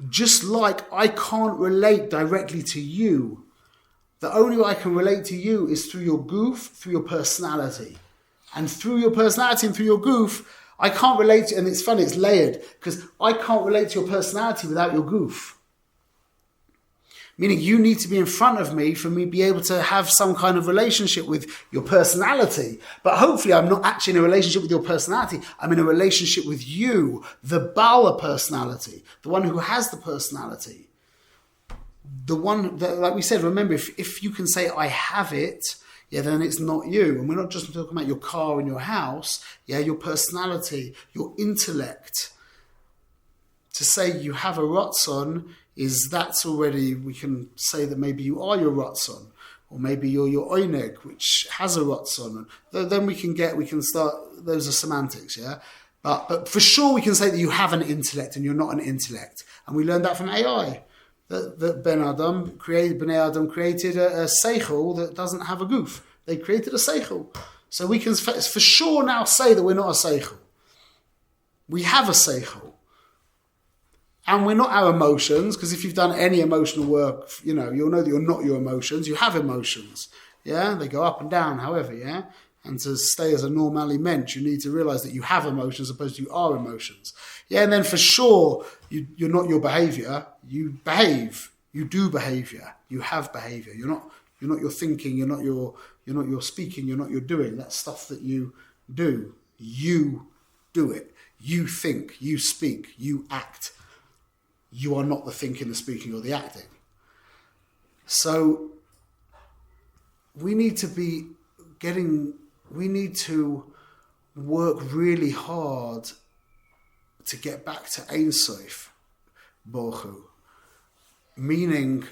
Just like I can't relate directly to you. The only way I can relate to you is through your goof, through your personality. And through your personality and through your goof, I can't relate to, and it's funny, it's layered, because I can't relate to your personality without your goof. Meaning you need to be in front of me for me to be able to have some kind of relationship with your personality. But hopefully I'm not actually in a relationship with your personality. I'm in a relationship with you, the Bala personality, the one who has the personality. The one that, like we said, remember, if you can say, I have it, then it's not you. And we're not just talking about your car and your house, your personality, your intellect. To say you have a Ratzon that's already, we can say that maybe you are your Ratzon, or maybe you're your Oineg, which has a Ratzon. Then we can start, those are semantics, But for sure we can say that you have an intellect and you're not an intellect. And we learned that from AI. That Bnei Adam created a seichel that doesn't have a goof. They created a seichel. So we can for sure now say that we're not a seichel. We have a seichel. And we're not our emotions, because if you've done any emotional work, you'll know that you're not your emotions. You have emotions. They go up and down, however, And to stay as a normally mensch, you need to realize that you have emotions as opposed to you are emotions. And then for sure, you're not your behavior. You behave. You do behavior. You have behavior. You're not your thinking. You're not your speaking. You're not your doing. That's stuff that you do. You do it. You think. You speak. You act. You are not the thinking, the speaking, or the acting. So we need to work really hard to get back to Ein Sof, Baruch Hu, meaning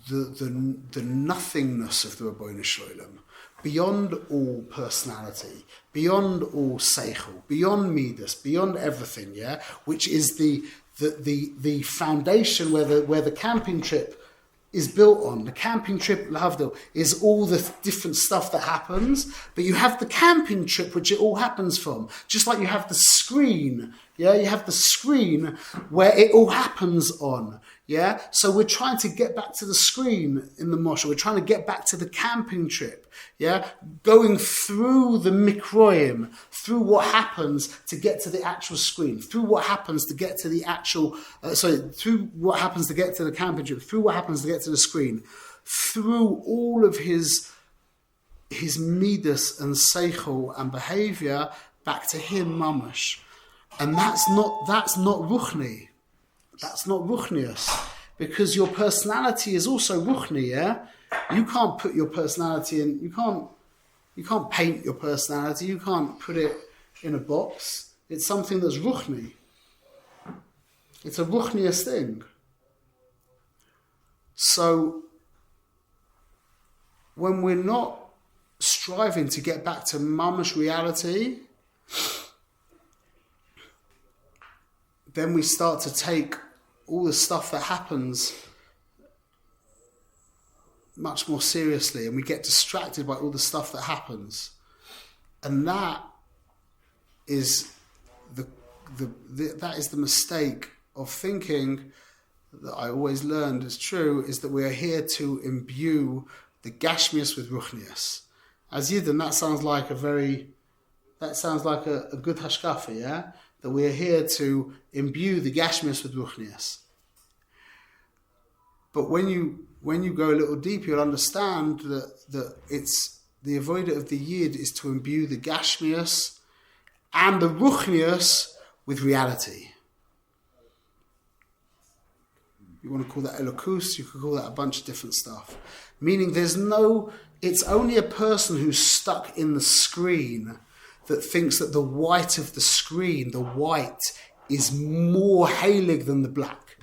the nothingness of the Rebbeinu Shloim, beyond all personality, beyond all seichel, beyond midas, beyond everything, which is the foundation where the camping trip is built on. The camping trip, Lahavdil, is all the different stuff that happens, but you have the camping trip which it all happens from. Just like you have the screen, you have the screen where it all happens on. So we're trying to get back to the screen in the Moshe. We're trying to get back to the camping trip. Going through the mikroim, through what happens to get to the actual screen, through what happens to get to the actual, through what happens to get to the camping trip, through what happens to get to the screen, through all of his midas and seichel and behavior back to him, mamash. And that's not ruchni. That's not ruchnius, because your personality is also ruchni. You can't put your personality in. You can't paint your personality. You can't put it in a box. It's something that's ruchni. It's a ruchnius thing. So when we're not striving to get back to mamash reality, then we start to take all the stuff that happens much more seriously, and we get distracted by all the stuff that happens. And that is that is the mistake of thinking that I always learned is true, is that we are here to imbue the Gashmius with Ruchnius. As Yidden, that sounds like a good hashkafa, yeah? That we are here to imbue the Gashmius with Ruchnius. But when you go a little deeper, you'll understand that it's the avodah of the Yid is to imbue the Gashmius and the Ruchnius with reality. You want to call that elokus, you could call that a bunch of different stuff. Meaning it's only a person who's stuck in the screen that thinks that the white of the screen, the white, is more heilig than the black.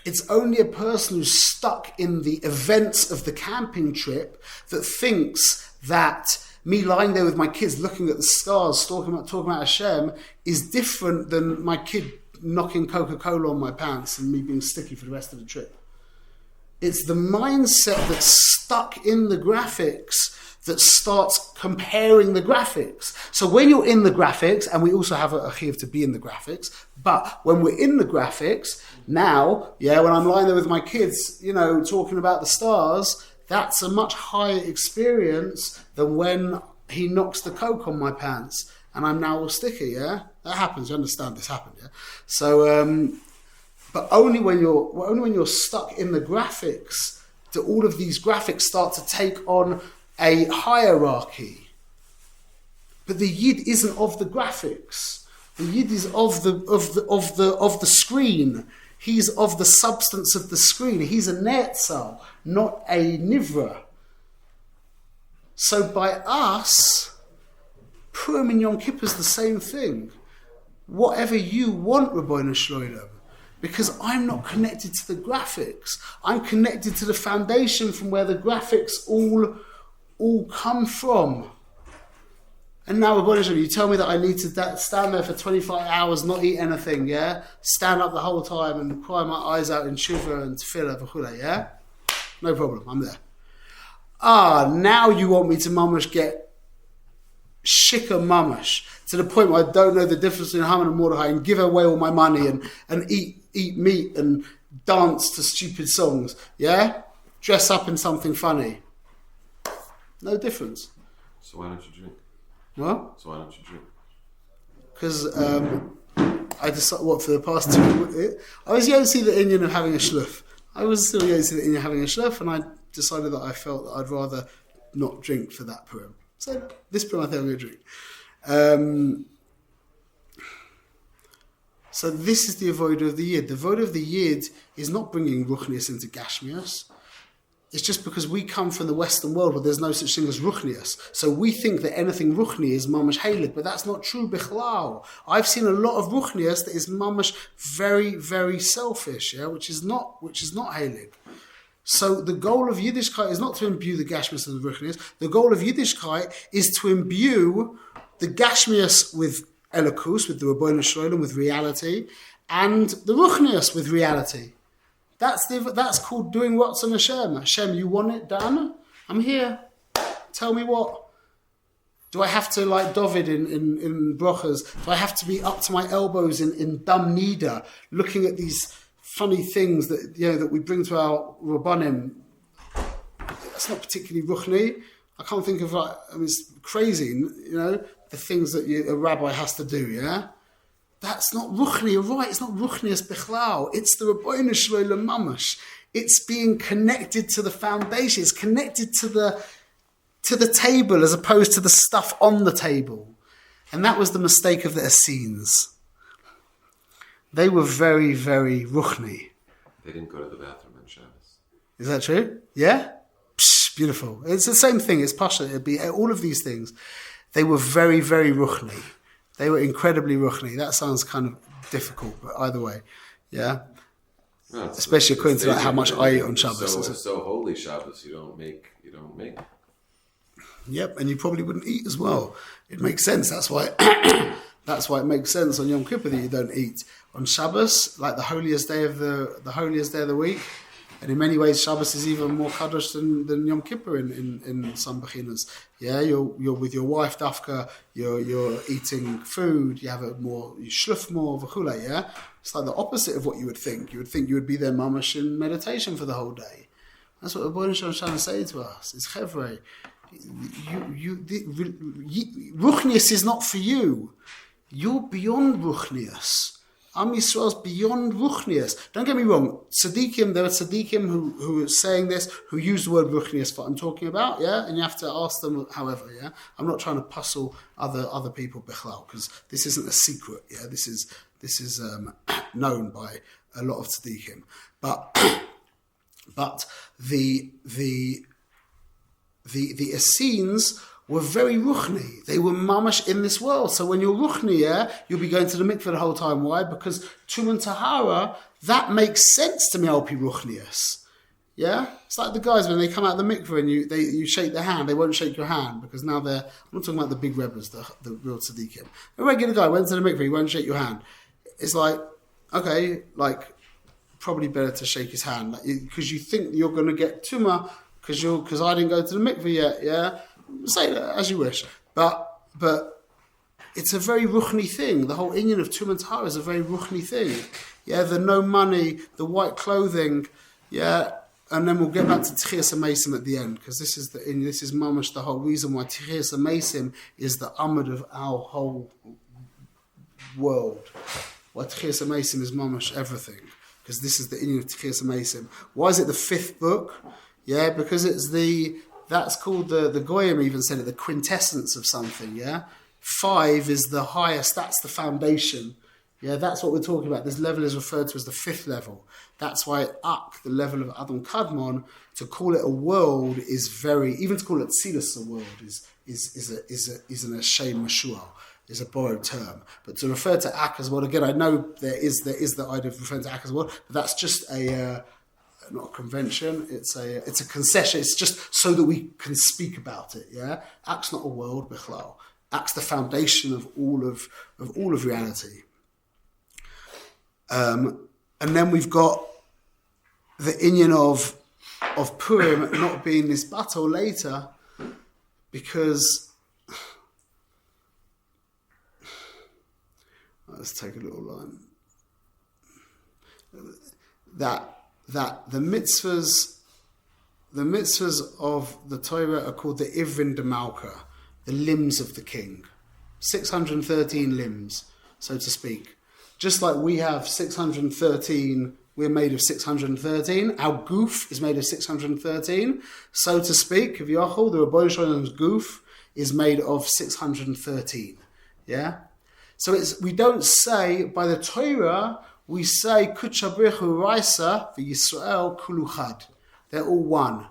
It's only a person who's stuck in the events of the camping trip that thinks that me lying there with my kids looking at the stars, talking about Hashem, is different than my kid knocking Coca-Cola on my pants and me being sticky for the rest of the trip. It's the mindset that's stuck in the graphics that starts comparing the graphics. So when you're in the graphics, and we also have a chiyuv to be in the graphics, but when we're in the graphics, now, when I'm lying there with my kids, talking about the stars, that's a much higher experience than when he knocks the Coke on my pants and I'm now all sticky, yeah? That happens, you understand this happened, yeah? So, but only when you're stuck in the graphics do all of these graphics start to take on a hierarchy. But the Yid isn't of the graphics. The Yid is of the screen. He's of the substance of the screen. He's a Netzal, not a Nivra. So by us, Purim and Yom Kippur is the same thing. Whatever you want, Rabbeinu Shloilem, because I'm not connected to the graphics. I'm connected to the foundation from where the graphics all come from. And now, Rabbeinu Shloilem, you tell me that I need to stand there for 25 hours, not eat anything, yeah? Stand up the whole time and cry my eyes out in shiva and tefillah v'chulei, yeah? No problem, I'm there. Now you want me to mamash get shikah mamash to the point where I don't know the difference between Haman and Mordechai and give away all my money and eat meat and dance to stupid songs, yeah? Dress up in something funny. No difference. So why don't you drink? What? So why don't you drink? Because I decided, for the past 2 weeks, I was going to see the Indian of having a shluf. I was still going to see the Indian having a shluf, and I decided that I felt that I'd rather not drink for that Purim. So this Purim I think I'm going to drink. So this is the avodah of the Yid. The avodah of the Yid is not bringing Ruchnius into Gashmius. It's just because we come from the Western world where there's no such thing as Ruchnius. So we think that anything Ruchni is mamash heilig, but that's not true bichlal. I've seen a lot of Ruchnius that is mamash very, very selfish, yeah, which is not heilig. So the goal of Yiddishkite is not to imbue the Gashmius and the Ruchnius. The goal of Yiddishkite is to imbue the Gashmius with Elokus, with the Rabbeinu Shloilem, with reality, and the Ruchnius with reality. That's called doing what's on Hashem. Hashem, you want it done? I'm here. Tell me what. Do I have to, like David in Brochas, do I have to be up to my elbows in Dam Nida, looking at these funny things that we bring to our Rabbanim? That's not particularly Ruchni. I can't think of, it's crazy, the things that a rabbi has to do, yeah? That's not Ruchni, you're right, it's not Ruchnius Bichlal. It's the Rabbeinu Shloilem Mamash. It's being connected to the foundation, it's connected to the table as opposed to the stuff on the table. And that was the mistake of the Essenes. They were very, very Ruchni. They didn't go to the bathroom on Shabbos. Is that true? Yeah? Psh, beautiful. It's the same thing, it's Pasha, it'd be all of these things. They were very, very Ruchni. They were incredibly Ruchni. That sounds kind of difficult, but either way, yeah. No, especially according to how much I eat on Shabbos. It's so holy Shabbos. You don't make. Yep, and you probably wouldn't eat as well. It makes sense. That's why. That's why it makes sense on Yom Kippur that you don't eat on Shabbos, like the holiest day of the week. And in many ways, Shabbos is even more kaddish than Yom Kippur in some bechinas. Yeah, you're with your wife, dafka. You're eating food. You shluf more v'chulei. Yeah, it's like the opposite of what you would think. You would think you would be there mamash in meditation for the whole day. That's what the Rebbeinu Shalom is trying to say to us. It's chevrei. Ruchnius is not for you. You're beyond Ruchnius. Am Yisrael's beyond Ruchnius. Don't get me wrong. Tzaddikim, there are tzaddikim who are saying this, who use the word Ruchnius for what I'm talking about, yeah? And you have to ask them, however, yeah? I'm not trying to puzzle other people, Bichlal, because this isn't a secret, yeah? This is known by a lot of tzaddikim. But the Essenes were very ruchni. They were mamash in this world. So when you're ruchni, yeah, you'll be going to the mikveh the whole time. Why? Because Tum and Tahara, that makes sense to me, Alpi Ruchnius. Yeah? It's like the guys when they come out of the mikveh and you shake their hand, they won't shake your hand because now I'm not talking about the big rebbes, the real tzaddikim. A regular guy went to the mikveh, he won't shake your hand. It's like, okay, like, probably better to shake his hand because you think you're going to get tumah because I didn't go to the mikveh yet, yeah? Say that as you wish. But it's a very ruchni thing. The whole inyan of Tum and Tahara is a very ruchni thing. Yeah, the no money, the white clothing, yeah, and then we'll get back to Tchias HaMeisim at the end, because this is mamash the whole reason why Tchias HaMeisim is the amud of our whole world. Why Tchias HaMeisim is mamash everything, because this is the inyan of Tchias HaMeisim. Why is it the fifth book? Yeah, because that's called the Goyim even said it, the quintessence of something, yeah? 5 is the highest, that's the foundation. Yeah, that's what we're talking about. This level is referred to as the 5th level. That's why Ak, the level of Adam Kadmon, to call it a world is very, even to call it Tzilus a world is an Hashem Mashual, is a borrowed term. But to refer to Ak as well, again, I know there is the idea of referring to Ak as well, but that's just not a convention, it's a concession. It's just so that we can speak about it. Yeah, Ak's not a world, Bichlal. Ak's the foundation of all of reality. And then we've got the inyan of Purim not being this battle later, because let's take a little line. That the mitzvahs of the Torah are called the Ivrin de Malka, the limbs of the king. 613 limbs, so to speak. Just like we have 613, we're made of 613. Our goof is made of 613, so to speak. If Yachol, the Rebbeinu Shalom's goof is made of 613. Yeah? So we don't say, by the Torah, we say, Kuchabrichu Raisa for Yisrael Kuluchad. They're all one.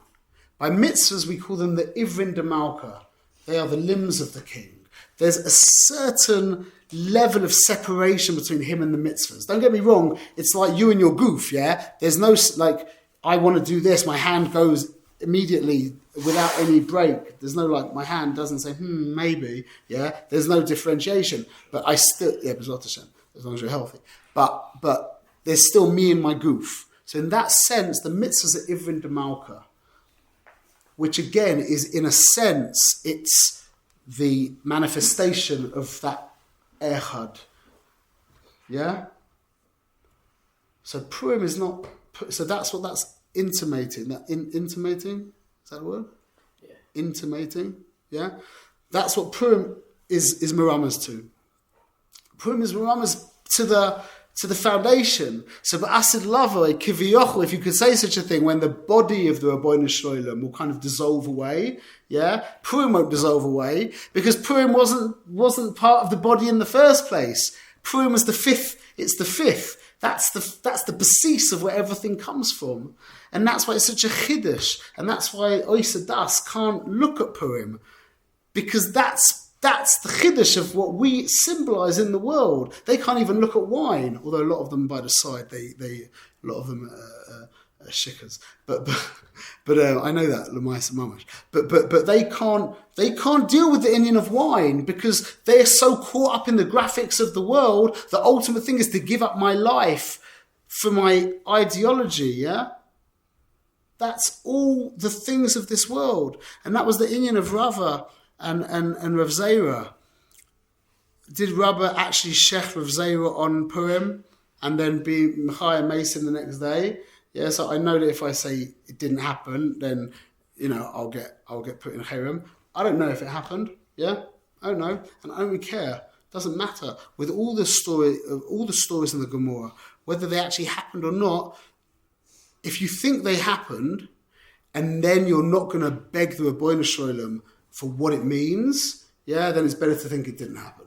By mitzvahs, we call them the Ivrin de Malka. They are the limbs of the king. There's a certain level of separation between him and the mitzvahs. Don't get me wrong, it's like you and your goof, yeah? There's no, like, I want to do this, my hand goes immediately without any break. There's no, like, my hand doesn't say, maybe, yeah? There's no differentiation. But I still, yeah, B'ezrat Hashem, as long as you're healthy. But there's still me and my goof. So in that sense, the mitzvahs are Ivrin de Malka, which again is, in a sense, it's the manifestation of that Echad. Yeah? So Purim is not, so that's what that's intimating. Intimating? Is that a word? Yeah. Intimating? Yeah? That's what Purim is meramas to. Purim is meramas to the foundation. So ba'asid lavoi kiviyochel, if you could say such a thing, when the body of the Rebbeinu Shalom will kind of dissolve away, yeah, Purim won't dissolve away because Purim wasn't part of the body in the first place. Purim was the 5th. It's the 5th. That's the basis of where everything comes from, and that's why it's such a chiddush, and that's why Oisa Das can't look at Purim, because that's the chiddush of what we symbolize in the world. They can't even look at wine, although a lot of them by the side, they A lot of them are shikkers, but I know that Lamaisa Mamash. But they can't deal with the inyan of wine because they're so caught up in the graphics of the world. The ultimate thing is to give up my life for my ideology. Yeah, that's all the things of this world, and that was the inyan of Rava and Rav Zera. Did Rava actually shech Rav Zera on Purim and then be Mechaya Mason the next day? Yeah, so I know that if I say it didn't happen, then I'll get put in Cherem. I don't know if it happened. Yeah, I don't know, and I don't really care. Doesn't matter. With all the stories in the Gemara, whether they actually happened or not, if you think they happened, and then you're not going to beg the Rebbeinu Sholem for what it means, yeah, then it's better to think it didn't happen.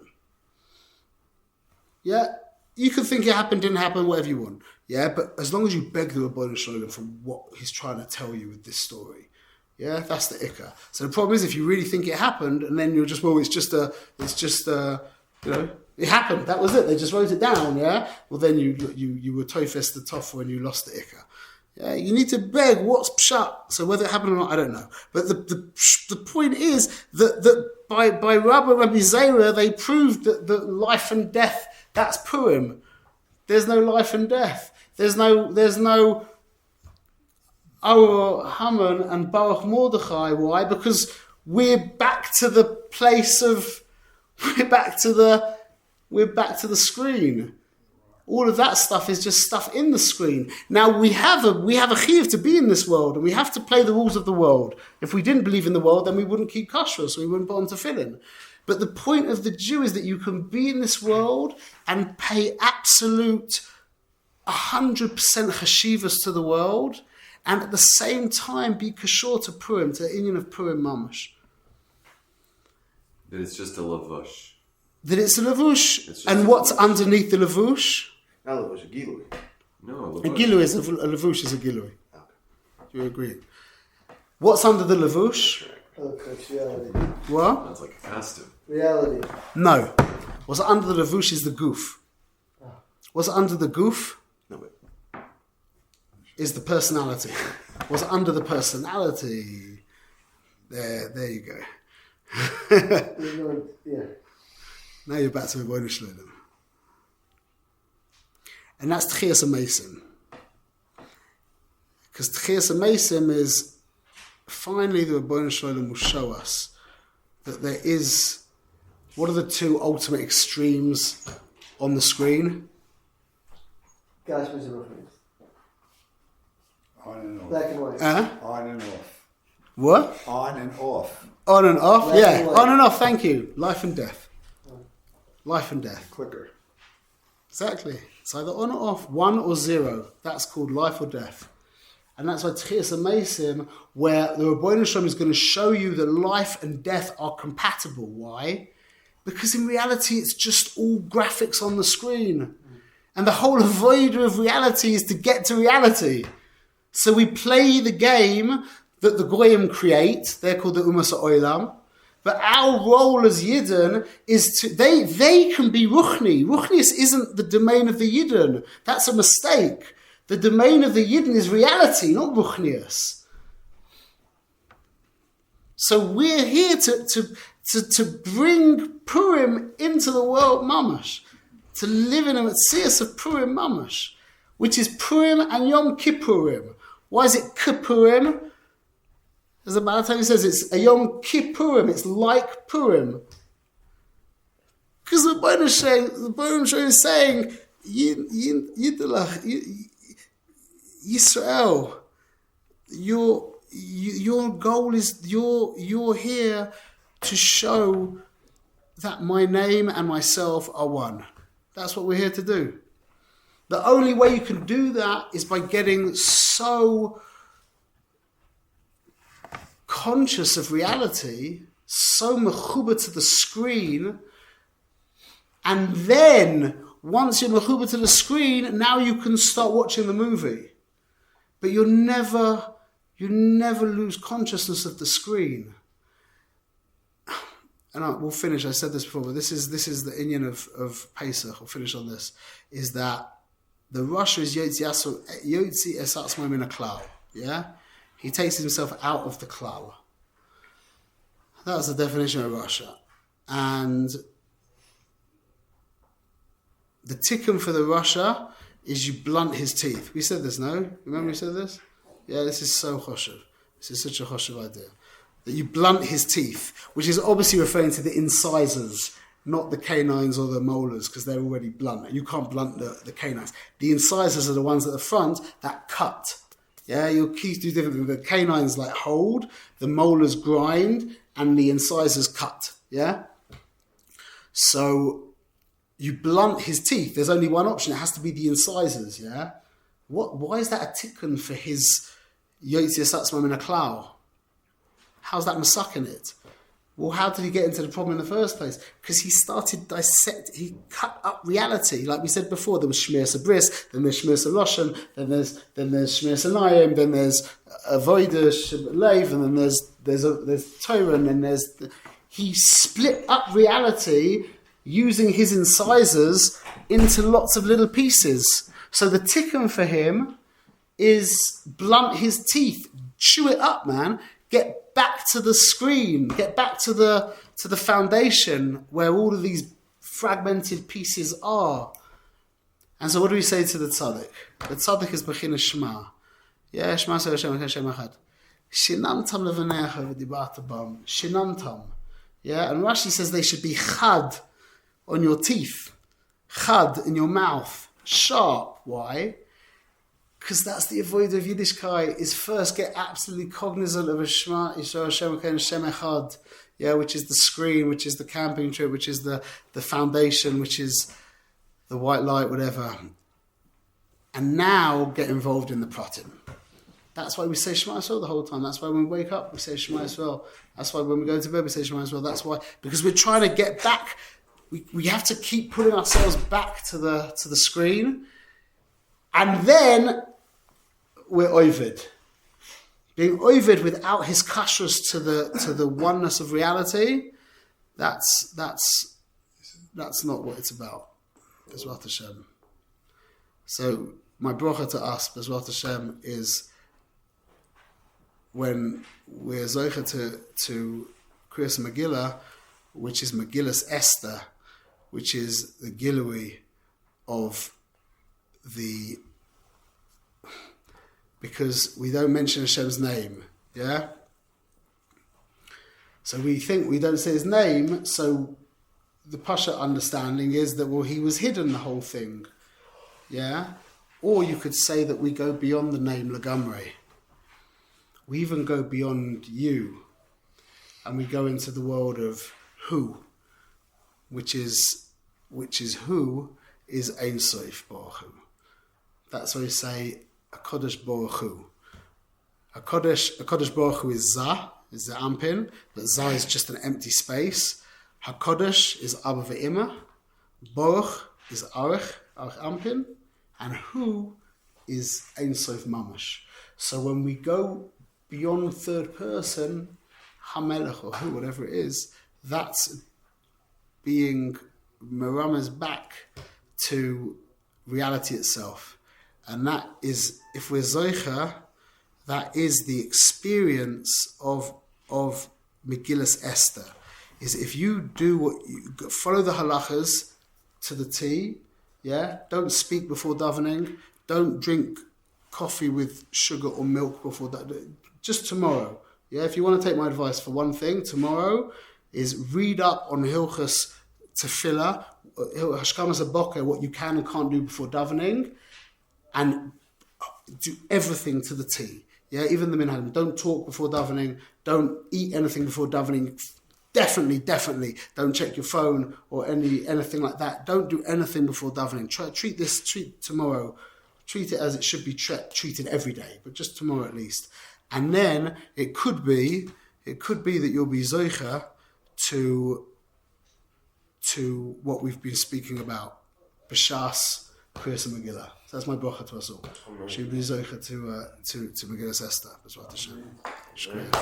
Yeah, you can think it happened, didn't happen, whatever you want. Yeah, but as long as you beg the Rebbeinu Sholem for what he's trying to tell you with this story, yeah, that's the ikka. So the problem is if you really think it happened, and then you're just, it happened. That was it. They just wrote it down. Yeah. Well, then you were tofes the tofa and you lost the ikka. Yeah. You need to beg what's pshat. So whether it happened or not, I don't know. But the point is that by Rabbi Zera they proved that life and death, that's Purim. There's no life and death. There's no Aur Haman and Baruch Mordechai. Why? Because we're back to the place of we're back to the screen. All of that stuff is just stuff in the screen. Now we have a chiyuv to be in this world, and we have to play the rules of the world. If we didn't believe in the world, then we wouldn't keep kashrus, so we wouldn't put on tefillin. But the point of the Jew is that you can be in this world and pay absolute 100% chashivas to the world, and at the same time be kashor to Purim, to the inyan of Purim mamash. That it's just a lavush. That it's a lavush, and what's underneath the lavush? Not lavush, a gilui. No, A gilui is a lavush is a gilui. Do you agree? What's under the lavush? Reality. What? That's like a costume. Reality. No. What's under the lavush is the goof. What's under the goof? No, wait. Is the personality. What's under the personality? There you go. Yeah. Now you're back to the Rebbeinu Sholem. And that's Tchias HaMesim. Because Tchias HaMesim is, finally the Rebbeinu Sholem will show us that there is, what are the two ultimate extremes on the screen? Gosh, where's the reference? On and off. Black and white. On and off. What? On and off. On and off? Black Yeah, and white. on and off, thank you. Life and death. Life and death. Clicker. Exactly. It's either on or off, 1 or 0. That's called life or death. And that's why Tchias HaMesim, where the Rebbeinu Shalom is going to show you that life and death are compatible. Why? Because in reality, it's just all graphics on the screen. And the whole avoider of reality is to get to reality. So we play the game that the Goyim create. They're called the Umas HaOlam. But our role as Yidden is to, they can be Ruchni. Ruchnius isn't the domain of the Yidden. That's a mistake. The domain of the Yidden is reality, not Ruchnius. So we're here to bring Purim into the world mamash. To live in a Metzias of Purim mamash. Which is Purim and Yom Kippurim. Why is it Kippurim? As the Balatani says, it's a Yom Kippurim. It's like Purim. Because the Baruch is saying, Yisrael, your goal is, you're here to show that my name and myself are one. That's what we're here to do. The only way you can do that is by getting so conscious of reality, so mechuba to the screen, and then once you're mechuba to the screen, now you can start watching the movie. But you never lose consciousness of the screen. And we'll finish. I said this before, but this is the inyan of Pesach. We'll finish on this. Is that the Rasha is Yotzi Esatzmo Min HaKlal. Yeah? He takes himself out of the Klal. That's the definition of Rasha. And the tikkun for the Rasha is you blunt his teeth. We said this, no? Remember we said this? Yeah, this is so choshev. This is such a choshev idea. That you blunt his teeth, which is obviously referring to the incisors, not the canines or the molars, because they're already blunt. You can't blunt the canines. The incisors are the ones at the front that cut. Yeah, your teeth do differently. The canines like hold, the molars grind, and the incisors cut. Yeah? So you blunt his teeth. There's only one option. It has to be the incisors. Yeah? Why is that a tikkun for his Yotzi Esatzmo Min HaKlal? How's that masakin it? Well, how did he get into the problem in the first place? Because he started he cut up reality. Like we said before, there was Shmir Sabris, then there's Shmir Saloshan, then there's Shmir Sanayim, then there's Avodah Shabbat, and then there's Torah, and then he split up reality using his incisors into lots of little pieces. So the tikkun for him is blunt his teeth, chew it up, man. Get back to the screen. Get back to the foundation where all of these fragmented pieces are. And so, what do we say to the tzaddik? The tzaddik is b'chinas Shema. Yeah, Shema Hashem Echad. Shinamtam levanecha v'dibata bam. Shinamtam. Yeah, and Rashi says they should be chad on your teeth, chad in your mouth, sharp. Why? Because that's the avoid of Yiddishkite, is first get absolutely cognizant of a Shema Yisrael Hashem Echad, yeah, which is the screen, which is the camping trip, which is the foundation, which is the white light, whatever. And now get involved in the pratim. That's why we say Shema Yisrael the whole time. That's why when we wake up, we say Shema Yisrael. That's why when we go to bed, we say Shema Yisrael. That's why, because we're trying to get back. We have to keep putting ourselves back to the screen. And then we're ovid. Being ovid without his kashrus to the oneness of reality, that's not what it's about. Bezrat Hashem. So my bracha to us, Bezrat Hashem, is when we're zocher to Kriyas Megillah, which is Megillas Esther, which is the Gilui of the, because we don't mention Hashem's name, yeah? So we think we don't say his name, so the Pasha understanding is that, well, he was hidden the whole thing, yeah? Or you could say that we go beyond the name Lagamre. We even go beyond you, and we go into the world of who, which is who is Ein Sof Baruch Hu. That's why we say HaKadosh Baruch Hu. HaKadosh Baruch Hu is Zah, is the Ampin, but Zah is just an empty space. HaKadosh is Abba Ve'ima, Baruch is Arich Ampin, and Hu is Ein Sof Mamash. So when we go beyond third person, HaMelech or Hu, whatever it is, that's being Merames back to reality itself. And that is, if we're Zoicha, that is the experience of Megillas Esther. Is if you do what you follow the halachas to the T, yeah? Don't speak before davening. Don't drink coffee with sugar or milk before that. Just tomorrow, yeah? If you want to take my advice for one thing, tomorrow is read up on Hilchas Tefillah, Hashkamas Aboker, what you can and can't do before davening, and do everything to the T. Yeah, even the minhag. Don't talk before davening. Don't eat anything before davening. Definitely don't check your phone or anything like that. Don't do anything before davening. Treat tomorrow. Treat it as it should be treated every day, but just tomorrow at least. And then it could be that you'll be zoicha to what we've been speaking about, B'shas Kriyas Megillah. So that's my bracha to us all. She'll be zoicha to Megillas Esther. Bezrat Hashem. Shkriya.